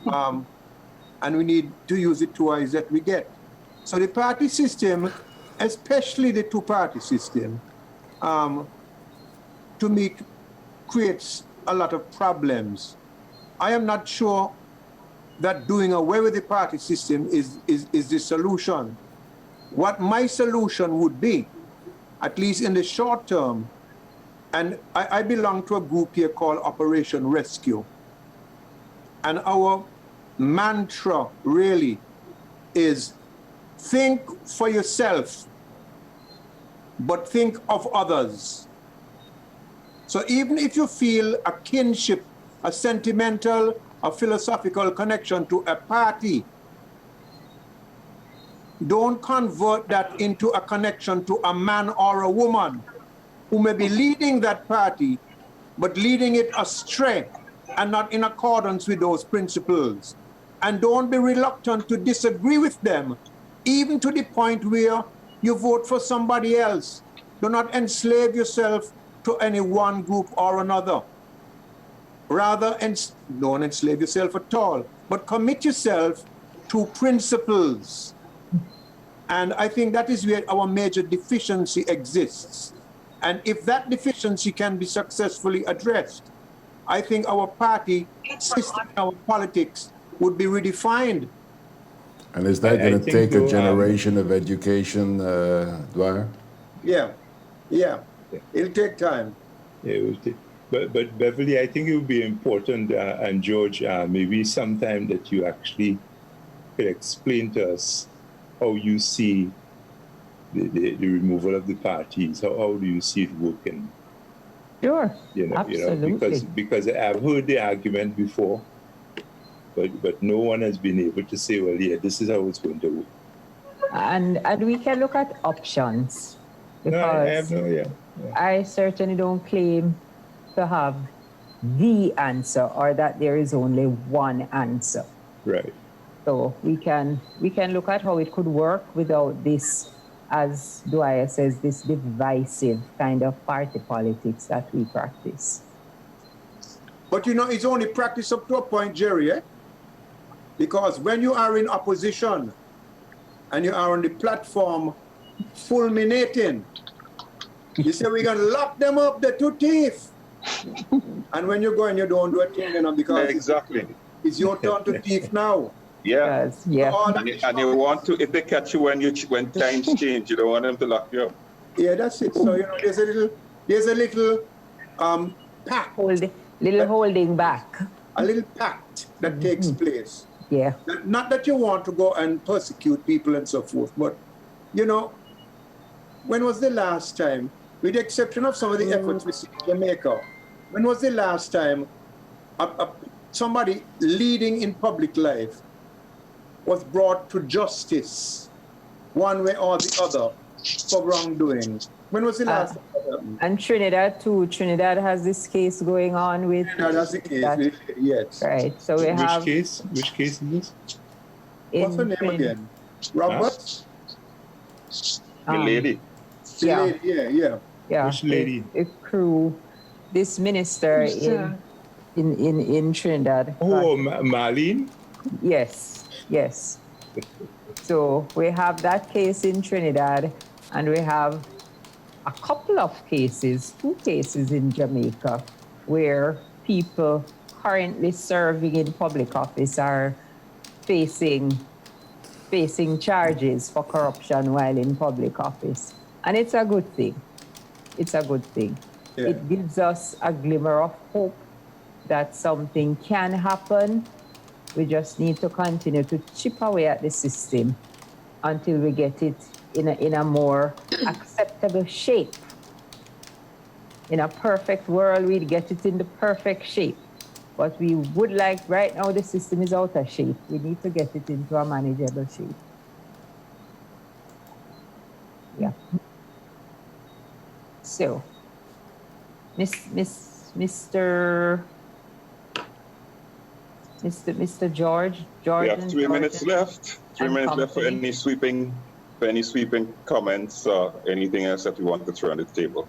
And we need to use the two eyes that we get. So the party system, especially the two-party system, to me, creates a lot of problems. I am not sure that doing away with the party system is the solution. What my solution would be, at least in the short term, and I belong to a group here called Operation Rescue. And our mantra really is think for yourself, but think of others. So even if you feel a kinship, a sentimental, a philosophical connection to a party, don't convert that into a connection to a man or a woman who may be leading that party, but leading it astray and not in accordance with those principles. And don't be reluctant to disagree with them, even to the point where you vote for somebody else. Do not enslave yourself to any one group or another. Rather, don't enslave yourself at all, but commit yourself to principles. And I think that is where our major deficiency exists. And if that deficiency can be successfully addressed, I think our party system, our politics would be redefined. And is that going to take a generation of education, Dwyer? Yeah. It'll take time. Yeah, it will take. But Beverly, I think it would be important, and George, maybe sometime that you actually could explain to us how you see the removal of the parties. How do you see it working? Sure, absolutely. Because I've heard the argument before, but no one has been able to say, well, yeah, this is how it's going to work. And we can look at options. No, I have no, yeah. I certainly don't claim to have the answer or that there is only one answer. Right. So we can look at how it could work without this, as Dwyer says, this divisive kind of party politics that we practice. But you know, it's only practice up to a point, Jerry, eh? Because when you are in opposition and you are on the platform fulminating, you say we're going to lock them up, the two thief. And when you go and you don't do a thing, you know, because exactly. it's your turn to thief now. Yeah. Yeah. And you want to, if they catch you when times change, you don't want them to lock you up. Yeah, that's it. So, you know, there's a little pact. Holding back. A little pact that takes place. Yeah. Not that you want to go and persecute people and so forth, but, you know, when was the last time, with the exception of some of the efforts we see in Jamaica, when was the last time somebody leading in public life was brought to justice one way or the other for wrongdoing? When was the last time? And Trinidad too. Trinidad has this case going on with... Trinidad has the case, yes. Right, so we have... Which case is this? What's her name again? Roberts? The lady. Yeah. Which lady? A crew, this minister in Trinidad. Oh, Marlene? Yes. So we have that case in Trinidad, and we have a couple of cases, 2 cases in Jamaica, where people currently serving in public office are facing charges for corruption while in public office. And it's a good thing. Yeah. It gives us a glimmer of hope that something can happen. We just need to continue to chip away at the system until we get it in a more acceptable shape. In a perfect world, we'd get it in the perfect shape. But we would like, right now the system is out of shape. We need to get it into a manageable shape. Yeah. So, Mr. George. We have 3 minutes left. 3 minutes left for any sweeping comments or anything else that we want to throw on the table.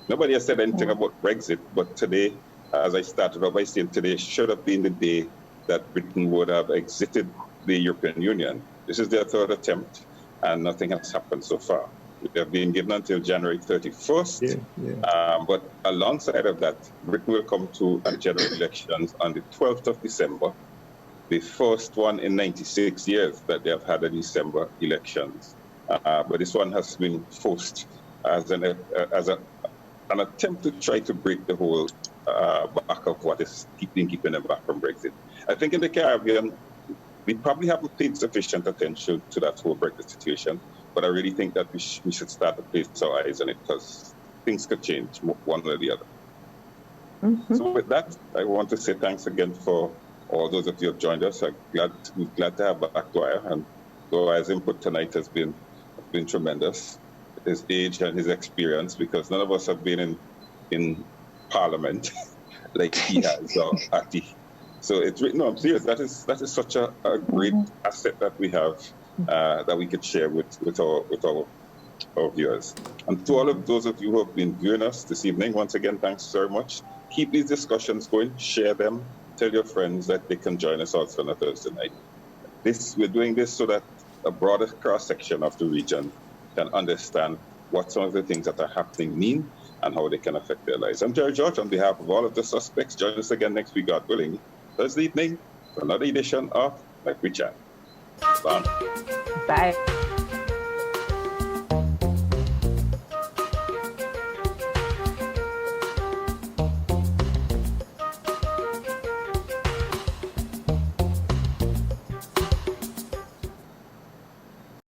Nobody has said anything about Brexit, but today, as I started off by saying, today should have been the day that Britain would have exited the European Union. This is their 3rd attempt, and nothing has happened so far. They have been given until January 31st. But alongside of that, Britain will come to a general elections on the 12th of December, the first one in 96 years that they have had a December elections. But this one has been forced as an attempt to try to break the whole back of what is keeping them back from Brexit. I think in the Caribbean, we probably haven't paid sufficient attention to that whole Brexit situation. But I really think that we should start to place our eyes on it, because things could change one way or the other. So with that, I want to say thanks again for all those of you who have joined us. I'm glad to have back Dwyer, and Dwyer's input tonight has been tremendous. His age and his experience, because none of us have been in Parliament like he has, or Ati. So I'm serious. That is such a great asset that we have. That we could share with our viewers. And to all of those of you who have been viewing us this evening, once again, thanks very much. Keep these discussions going, share them, tell your friends that they can join us also on a Thursday night. We're doing this so that a broader cross-section of the region can understand what some of the things that are happening mean and how they can affect their lives. I'm Jerry George, on behalf of all of the suspects. Join us again next week, God willing, Thursday evening, for another edition of Mek We Chat. Bye.